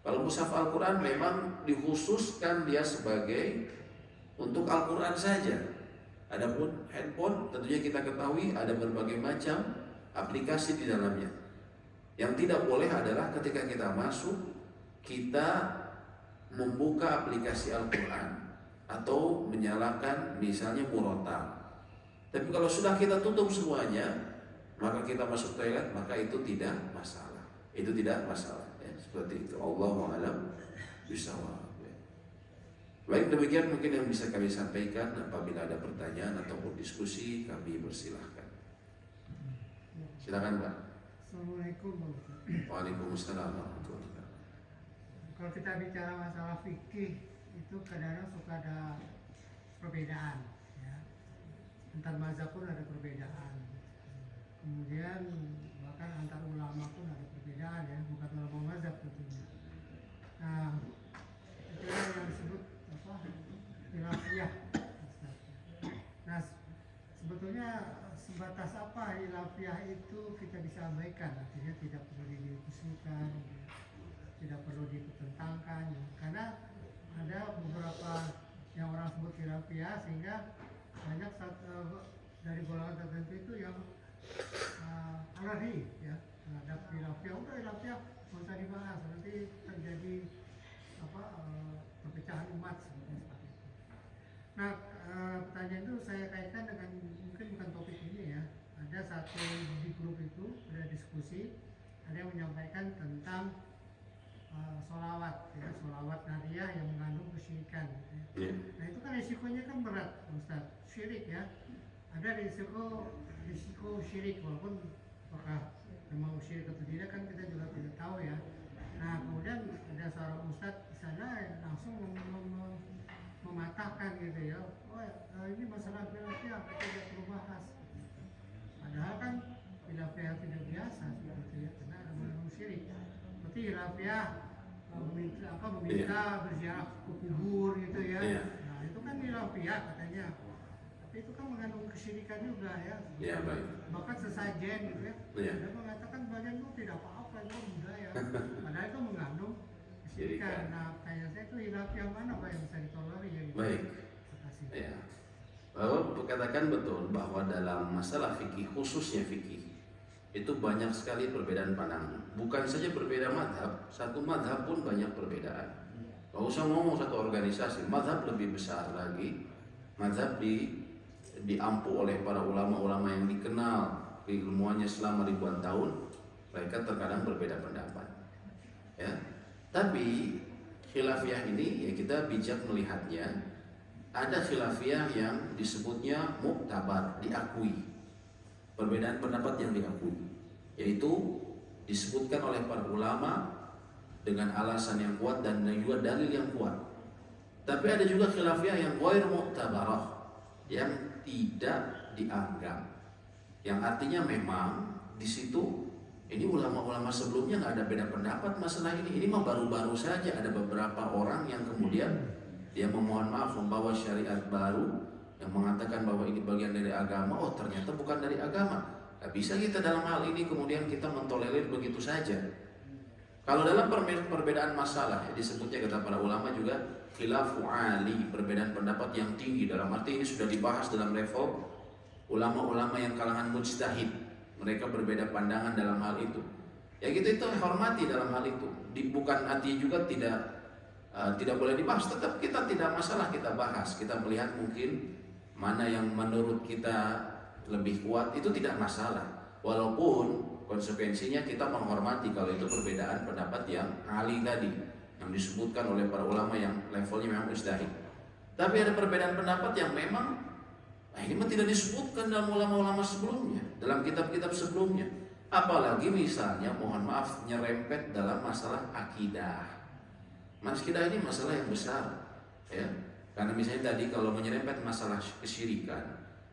Kalau mushaf Al-Quran memang dikhususkan dia sebagai untuk Al-Quran saja. Adapun handphone tentunya kita ketahui ada berbagai macam aplikasi di dalamnya. Yang tidak boleh adalah ketika kita masuk kita membuka aplikasi Al-Quran atau menyalakan misalnya murotal. Tapi kalau sudah kita tutup semuanya, maka kita masuk toilet, maka itu tidak masalah. Itu tidak masalah ya, seperti itu. Allahu a'lam bishawab. Baik, demikian mungkin yang bisa kami sampaikan. Apabila ada pertanyaan ataupun diskusi, kami persilahkan. Silakan Pak. Assalamualaikum warahmatullahi wabarakatuh. Waalaikumsalam warahmatullahi wabarakatuh. Kalau kita bicara masalah fikih itu kadang-kadang suka ada perbedaan ya. Antar mazhab pun ada perbedaan. Kemudian bahkan antar ulama pun ada perbedaan ya, bukan ulama mazhab tentunya. Nah, itu yang disebut apa? Khilafiyah. Nah, sebetulnya sebatas apa khilafiyah itu kita bisa abaikan, artinya tidak perlu didiskusikan, tidak perlu dipertentangkan, karena ada beberapa yang orang sebut khilafiyah sehingga banyak dari golongan tertentu itu yang alergi ya terhadap khilafiyah. Udah khilafiyah nggak usah dibahas, nanti terjadi perpecahan umat seperti itu. Nah, pertanyaan itu saya kaitkan dengan mungkin bukan topik ini ya. Ada satu di grup itu ada diskusi, ada yang menyampaikan tentang sholawat ya, sholawat nariyah yang mengandung kesyirikan ya. Nah itu kan risikonya kan berat Ustaz, syirik ya. Ada risiko syirik, walaupun apakah memang syirik atau tidak kan kita juga tidak tahu ya. Nah kemudian ada seorang Ustaz di sana yang langsung mematahkan gitu ya, oh ini masalah khilafiyah kita tidak perlu bahas. Padahal kan khilafiyah tidak biasa seperti ya, karena ada mengandung syirik. Seperti khilafiyah meminta berziarah ke kubur gitu ya. Nah itu kan khilafiyah katanya, tapi itu kan mengandung kesyirikan juga ya. Baik. Bahkan sesajen gitu ya. Dia mengatakan bagian itu tidak apa-apa, itu budaya. Padahal itu mengandung kesyirikan. Nah kayak saya itu khilafiyah mana Pak yang bisa ditolerir ya gitu. Baik. Ya. Bahwa katakan betul bahwa dalam masalah fikih, khususnya fikih, itu banyak sekali perbedaan pandangan. Bukan saja berbeda madhab, satu madhab pun banyak perbedaan. Gak usah ngomong satu organisasi, madhab lebih besar lagi. Madhab diampu oleh para ulama-ulama yang dikenal keilmuannya selama ribuan tahun. Mereka terkadang berbeda pendapat ya. Tapi khilafiyah ini ya kita bijak melihatnya. Ada khilafiyah yang disebutnya muktabar, diakui. Perbedaan pendapat yang diakui, yaitu disebutkan oleh para ulama dengan alasan yang kuat dan juga dalil yang kuat. Tapi ada juga khilafiyah yang ghair muktabarah, yang tidak dianggap, yang artinya memang di situ Ini ulama-ulama sebelumnya nggak ada beda pendapat masalah ini. Ini mah baru-baru saja ada beberapa orang yang kemudian dia memohon maaf, membawa syariat baru yang mengatakan bahwa ini bagian dari agama. Oh, ternyata bukan dari agama. Gak bisa kita dalam hal ini kemudian kita mentolerir begitu saja. Kalau dalam perbedaan masalah, ya, disebutnya kata para ulama juga khilafu ali, perbedaan pendapat yang tinggi. Dalam arti ini sudah dibahas dalam level ulama-ulama yang kalangan mujtahid. Mereka berbeda pandangan dalam hal itu. Ya kita itu hormati dalam hal itu. Bukan artinya juga tidak boleh dibahas. Tetap kita tidak masalah kita bahas. Kita melihat mungkin mana yang menurut kita lebih kuat, itu tidak masalah. Walaupun konsekuensinya kita menghormati kalau itu perbedaan pendapat yang ali tadi, yang disebutkan oleh para ulama yang levelnya memang mujtahid. Tapi ada perbedaan pendapat yang memang ini mah tidak disebutkan dalam ulama-ulama sebelumnya, dalam kitab-kitab sebelumnya. Apalagi misalnya, mohon maaf, nyerempet dalam masalah akidah. Akidah ini masalah yang besar, ya. Karena misalnya tadi kalau menyerempet masalah kesyirikan,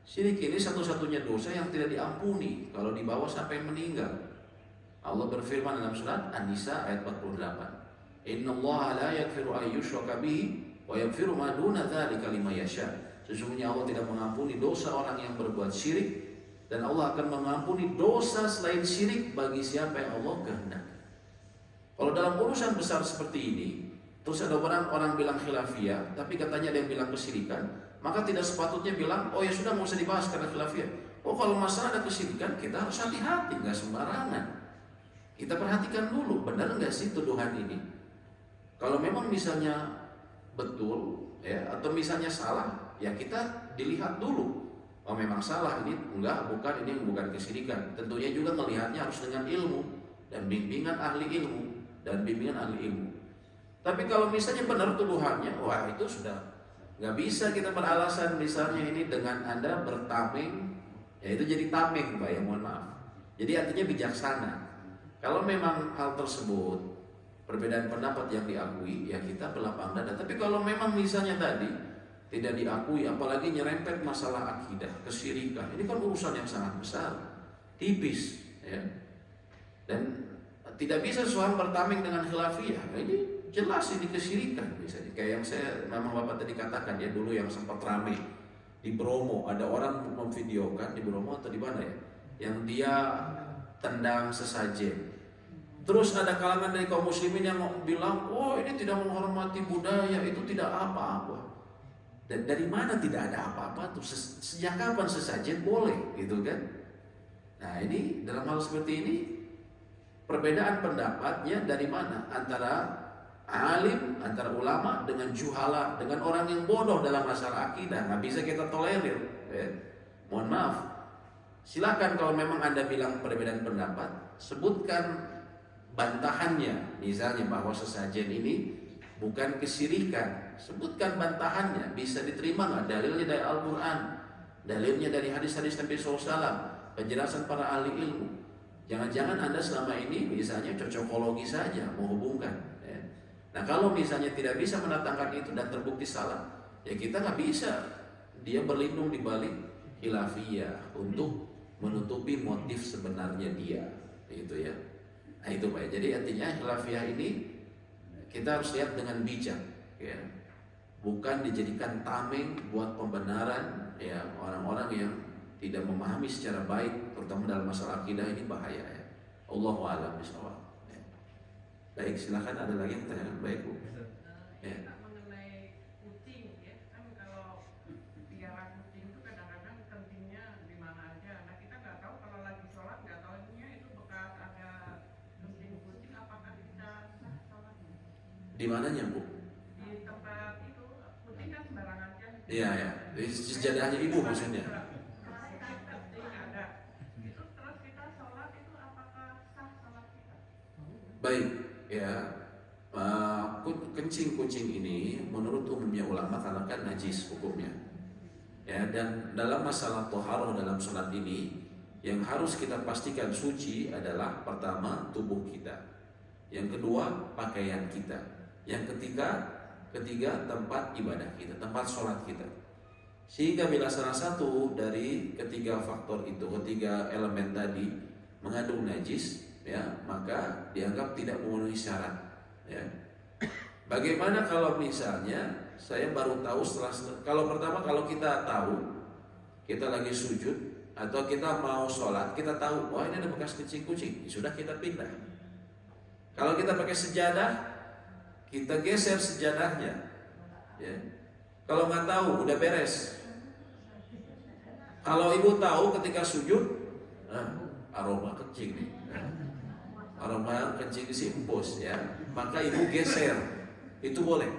syirik ini satu-satunya dosa yang tidak diampuni kalau dibawa sampai meninggal. Allah berfirman dalam surat An-Nisa ayat 48. Innallaha la yaghfiru an yushraka bihi wa yaghfiru ma duna dzalika liman yasha. Sesungguhnya Allah tidak mengampuni dosa orang yang berbuat syirik, dan Allah akan mengampuni dosa selain syirik bagi siapa yang Allah kehendaki. Kalau dalam urusan besar seperti ini, terus ada orang bilang khilafiyah, tapi katanya ada yang bilang kesyirikan, maka tidak sepatutnya bilang, oh ya sudah nggak usah dibahas karena khilafiyah. Oh kalau masalah ada kesyirikan, kita harus hati-hati, nggak sembarangan. Kita perhatikan dulu, benar nggak sih tuduhan ini? Kalau memang misalnya betul, ya, atau misalnya salah, ya kita dilihat dulu. Oh memang salah, ini bukan kesyirikan. Tentunya juga melihatnya harus dengan ilmu dan bimbingan ahli ilmu. Tapi kalau misalnya benar tuduhannya, wah itu sudah nggak bisa kita beralasan. Misalnya ini dengan Anda bertameng, ya itu jadi tameng, Pak, ya mohon maaf. Jadi artinya bijaksana. Kalau memang hal tersebut perbedaan pendapat yang diakui, ya kita berlapang dada. Tapi kalau memang misalnya tadi tidak diakui, apalagi nyerempet masalah akidah, kesyirikan, ini kan urusan yang sangat besar, tipis, ya. Dan tidak bisa seorang bertameng dengan khilafiyah. Ini jelas ini kesyirikan, misalnya kayak yang memang Bapak tadi katakan ya, dulu yang sempat ramai di Bromo, ada orang memvideokan di Bromo atau di mana ya, yang dia tendang sesajen. Terus ada kalangan dari kaum muslimin yang bilang, oh ini tidak menghormati budaya, itu tidak apa-apa. Dan dari mana tidak ada apa-apa tuh? Sejak kapan sesajen boleh, gitu kan? Nah ini dalam hal seperti ini perbedaan pendapatnya dari mana? Antara alim, antara ulama dengan juhala, dengan orang yang bodoh dalam masalah akidah. Nggak bisa kita tolerir, ya. Mohon maaf. Silakan kalau memang Anda bilang perbedaan pendapat, sebutkan bantahannya. Misalnya bahwa sesajen ini bukan kesyirikan, sebutkan bantahannya. Bisa diterima nggak? Dalilnya dari Al-Quran, dalilnya dari hadis-hadis Nabi SAW, penjelasan para ahli ilmu. Jangan-jangan Anda selama ini misalnya cocokologi saja menghubungkan, ya. Nah kalau misalnya tidak bisa mendatangkan itu dan terbukti salah, ya kita nggak bisa dia berlindung di balik khilafiyah untuk menutupi motif sebenarnya dia, gitu ya. Nah itu Pak. Jadi artinya khilafiyah ini kita harus lihat dengan bijak, ya. Bukan dijadikan tameng buat pembenaran, ya, orang-orang yang tidak memahami secara baik, terutama dalam masalah akidah. Ini bahaya, ya. Allahu a'lam bishawab. Ya. Baik, silakan ada lagi yang tanya. Baik Bu. Ya. Mengenai kucing, ya kan kalau piara kucing itu kadang-kadang kencingnya di mana aja. Nah kita nggak tahu kalau lagi sholat, nggak tahu itu bekas ada kencing kucing, apakah bisa sah sholatnya? Di mananya Bu? Di tempat itu kucing kan sembarangan kan? Iya ya. Di sejadahnya Ibu maksudnya. Terus kita sholat itu apakah sah sholat kita? Baik, ya. Kencing kucing ini menurut umumnya ulama katakan najis hukumnya. Ya, dan dalam masalah toharoh dalam sholat ini yang harus kita pastikan suci adalah pertama tubuh kita, yang kedua pakaian kita, yang ketiga tempat ibadah kita, tempat sholat kita. Sehingga bila salah satu dari ketiga faktor itu, ketiga elemen tadi mengandung najis, ya, maka dianggap tidak memenuhi syarat, ya. Bagaimana kalau misalnya saya baru tahu kalau pertama, kalau kita tahu kita lagi sujud atau kita mau sholat, kita tahu wah ini ada bekas kencing kucing, sudah kita pindah. Kalau kita pakai sejadah, kita geser sejadahnya, ya. Kalau nggak tahu udah beres. Kalau ibu tahu ketika sujud, aroma kencing nih, aroma kencing si empus, ya, maka ibu geser, itu boleh,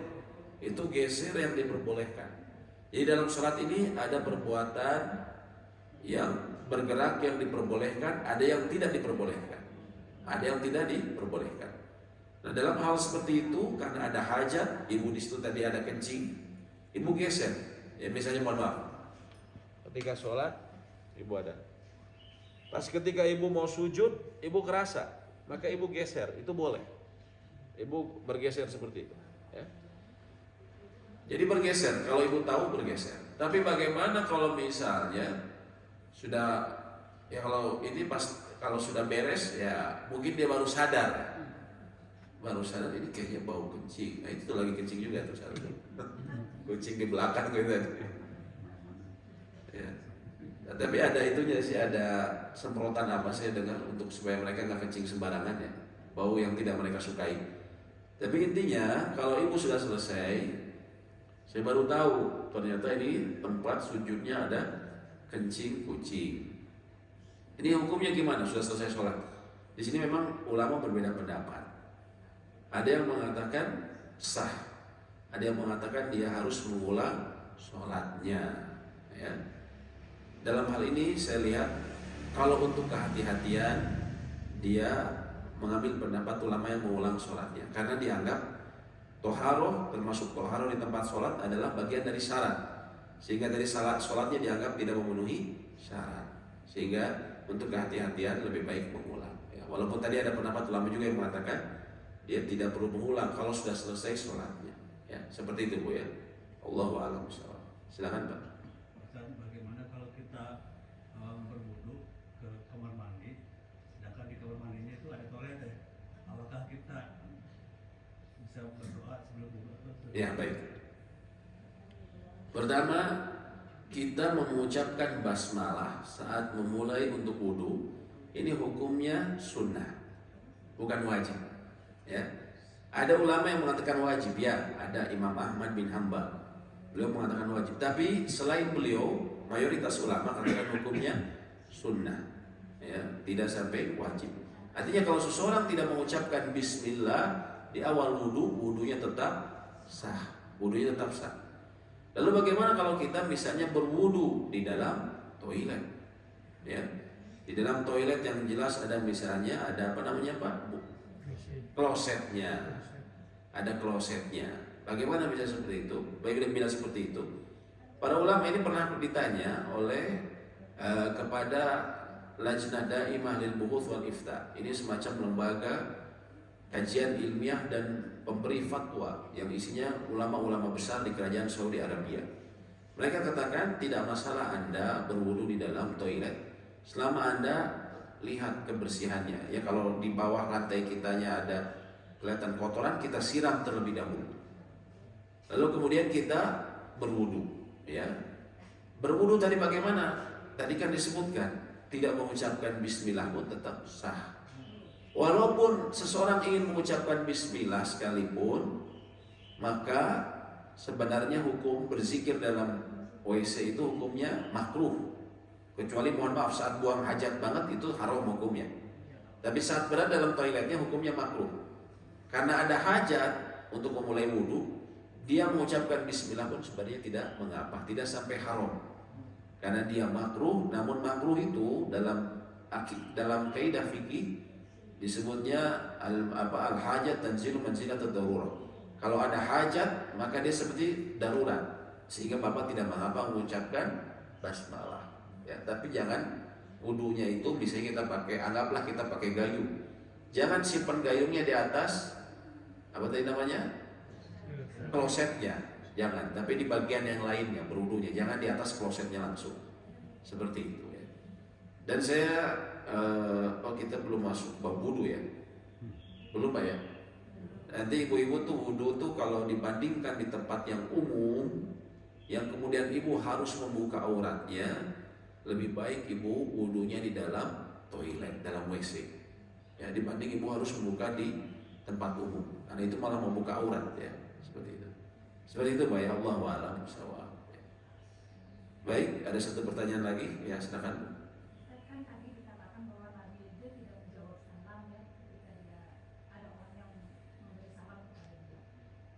itu geser yang diperbolehkan. Jadi dalam sholat ini ada perbuatan yang bergerak yang diperbolehkan, ada yang tidak diperbolehkan, ada yang tidak diperbolehkan. Nah dalam hal seperti itu, karena ada hajat, ibu di situ tadi ada kencing, ibu geser, ya misalnya mohon maaf. Ketika sholat, ibu ada. Pas ketika ibu mau sujud, ibu kerasa, maka ibu geser, itu boleh. Ibu bergeser seperti itu, ya. Jadi bergeser, kalau ibu tahu bergeser. Tapi bagaimana kalau misalnya sudah, ya kalau ini kalau sudah beres, ya mungkin dia baru sadar, ini kayaknya bau kencing. Nah itu tuh lagi kencing juga tuh saat itu. Kencing di belakang gitu. Ya. Nah, tapi ada itunya sih, ada semprotan apa saya dengar untuk supaya mereka nggak kencing sembarangan, ya, bau yang tidak mereka sukai. Tapi intinya kalau ibu sudah selesai, saya baru tahu ternyata ini tempat sujudnya ada kencing kucing. Ini hukumnya gimana? Sudah selesai sholat. Di sini memang ulama berbeda pendapat. Ada yang mengatakan sah, ada yang mengatakan dia harus mengulang sholatnya, ya. Dalam hal ini saya lihat kalau untuk kehati-hatian dia mengambil pendapat ulama yang mengulang sholatnya, karena dianggap toharoh, termasuk toharoh di tempat sholat adalah bagian dari syarat, sehingga dari sholatnya dianggap tidak memenuhi syarat, sehingga untuk kehati-hatian lebih baik mengulang, ya. Walaupun tadi ada pendapat ulama juga yang mengatakan dia tidak perlu mengulang kalau sudah selesai sholatnya, ya. Seperti itu Bu, ya. Allahu a'lam bishawab. Silakan Pak. Bagaimana kalau kita berwudu ke kamar mandi, sedangkan di kamar mandinya itu ada toilet, ya? Apakah kita bisa berdoa sebelum wudu? Ya baik. Pertama, kita mengucapkan basmalah saat memulai untuk wudu. Ini hukumnya sunnah, bukan wajib, ya. Ada ulama yang mengatakan wajib, ya. Ada Imam Ahmad bin Hanbal, beliau mengatakan wajib. Tapi selain beliau, mayoritas ulama katakan hukumnya sunnah, ya, tidak sampai wajib. Artinya kalau seseorang tidak mengucapkan bismillah di awal wudu, wudunya tetap sah, wudunya tetap sah. Lalu bagaimana kalau kita misalnya berwudu di dalam toilet, ya, di dalam toilet yang jelas ada misalnya ada apa namanya Pak? Klosetnya, ada klosetnya. Bagaimana bisa seperti itu? Bagaimana seperti itu? Para ulama ini pernah ditanya oleh kepada Lajnah Daimah lil Buhuth wal Ifta. Ini semacam lembaga kajian ilmiah dan pemberi fatwa yang isinya ulama-ulama besar di kerajaan Saudi Arabia. Mereka katakan tidak masalah Anda berwudu di dalam toilet selama Anda lihat kebersihannya. Ya, kalau di bawah lantai kitanya ada kelihatan kotoran, kita siram terlebih dahulu. Lalu kemudian kita berwudu, ya. Berwudu tadi bagaimana? Tadi kan disebutkan tidak mengucapkan bismillah pun tetap sah. Walaupun seseorang ingin mengucapkan bismillah sekalipun, maka sebenarnya hukum berzikir dalam WC itu hukumnya makruh. Kecuali mohon maaf saat buang hajat banget itu haram hukumnya. Tapi saat berada dalam toiletnya hukumnya makruh. Karena ada hajat untuk memulai wudu, dia mengucapkan bismillah pun sebenarnya tidak mengapa, tidak sampai haram. Karena dia makruh, namun makruh itu dalam kaidah fikih disebutnya al-hajat tanzilu manzilat ad-darurah. Kalau ada hajat maka dia seperti darurat, sehingga Bapak tidak mengapa mengucapkan basmalah, ya. Tapi jangan wudunya itu misalnya kita pakai, anggaplah kita pakai gayung, jangan simpan gayungnya di atas apa tadi namanya klosetnya, jangan, tapi di bagian yang lainnya berwudunya, jangan di atas klosetnya langsung, seperti itu, ya. Dan saya oh kita belum masuk bab wudu ya? Belum Pak ya? Nanti ibu-ibu tuh wudu tuh kalau dibandingkan di tempat yang umum, yang kemudian ibu harus membuka auratnya, lebih baik ibu wudunya di dalam toilet, dalam WC. Ya, dibanding ibu harus membuka di tempat umum, karena itu malah membuka aurat ya, seperti itu. Seperti itu Pak ya, Allahu a'lam bishawab. Baik, ada satu pertanyaan lagi, ya silakan. Kan tadi dikatakan bahwa Nabi itu tidak menjawab salam ya ketika dia ada orang yang memberi salam kepada dia.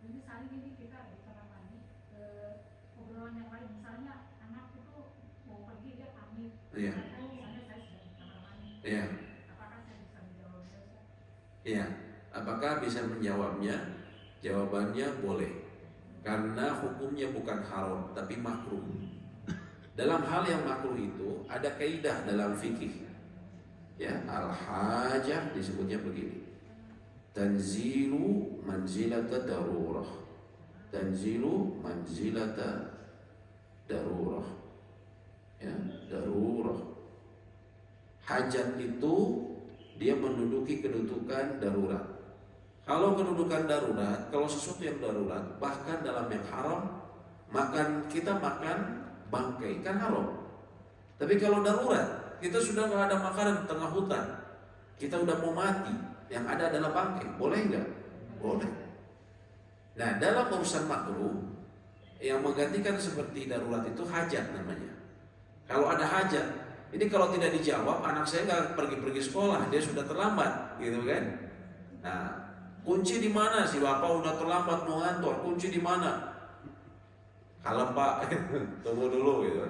Jadi misalnya ini kita diterapkan ke obrolan yang lain, misalnya anak itu mau pergi dia pamit, Iya. atau misalnya saya sedang di kamar mandi, Iya. apakah saya bisa menjawabnya? Iya. Apakah bisa menjawabnya? Jawabannya boleh, karena hukumnya bukan haram tapi makruh. Dalam hal yang makruh itu ada kaidah dalam fikih. Ya, al-hajah disebutnya begini. Tanzilu manzilata darurah. Tanzilu manzilata darurah. Ya, darurah. Hajat itu dia menduduki kedudukan darurat. Kalau kedudukan darurat, kalau sesuatu yang darurat, bahkan dalam yang haram, kita makan bangkai kan haram. Tapi kalau darurat, kita sudah nggak ada makanan di tengah hutan, kita udah mau mati, yang ada adalah bangkai, boleh nggak? Boleh. Nah, dalam urusan makruh, yang menggantikan seperti darurat itu hajat namanya. Kalau ada hajat, ini kalau tidak dijawab, anak saya nggak pergi sekolah, dia sudah terlambat, gitu kan? Nah, kunci di mana? Si bapak udah terlambat mau ngantor, kunci di mana? Kalau Pak, tunggu dulu gitu.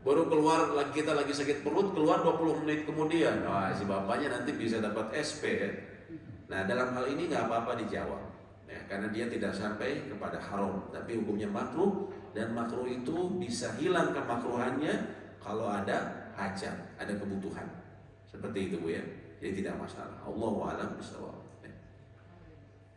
Baru keluar, kita lagi sakit perut, keluar 20 menit kemudian. Wah, si bapaknya nanti bisa dapat SP ya. Nah, dalam hal ini nggak apa-apa dijawab ya, karena dia tidak sampai kepada haram, tapi hukumnya makruh, dan makruh itu bisa hilang kemakruhannya kalau ada hajat, ada kebutuhan. Seperti itu Bu ya. Jadi tidak masalah. Allahu a'lam bishawab.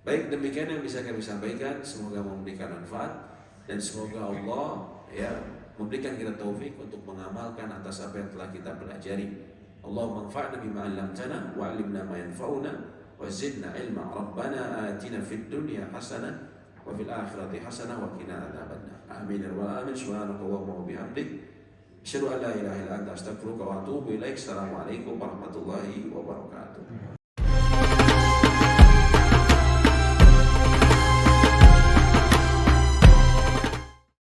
Baik, demikian yang bisa kami sampaikan, semoga memberikan manfaat. Dan semoga Allah ya memberikan kita taufik untuk mengamalkan atas apa yang telah kita pelajari. Allahumma anfa'na bima 'allamtana wa 'allimna ma yanfa'una wa zidna ilma. Rabbana atina fid dunya hasanah wa fil akhirati hasanah wa qina adzabannar. Amin ya rabbal alamin. Subhanakallahumma wa bihamdik, asyhadu an la ilaha illa anta, astaghfiruka wa atubu ilaik. Assalamualaikum warahmatullahi wabarakatuh.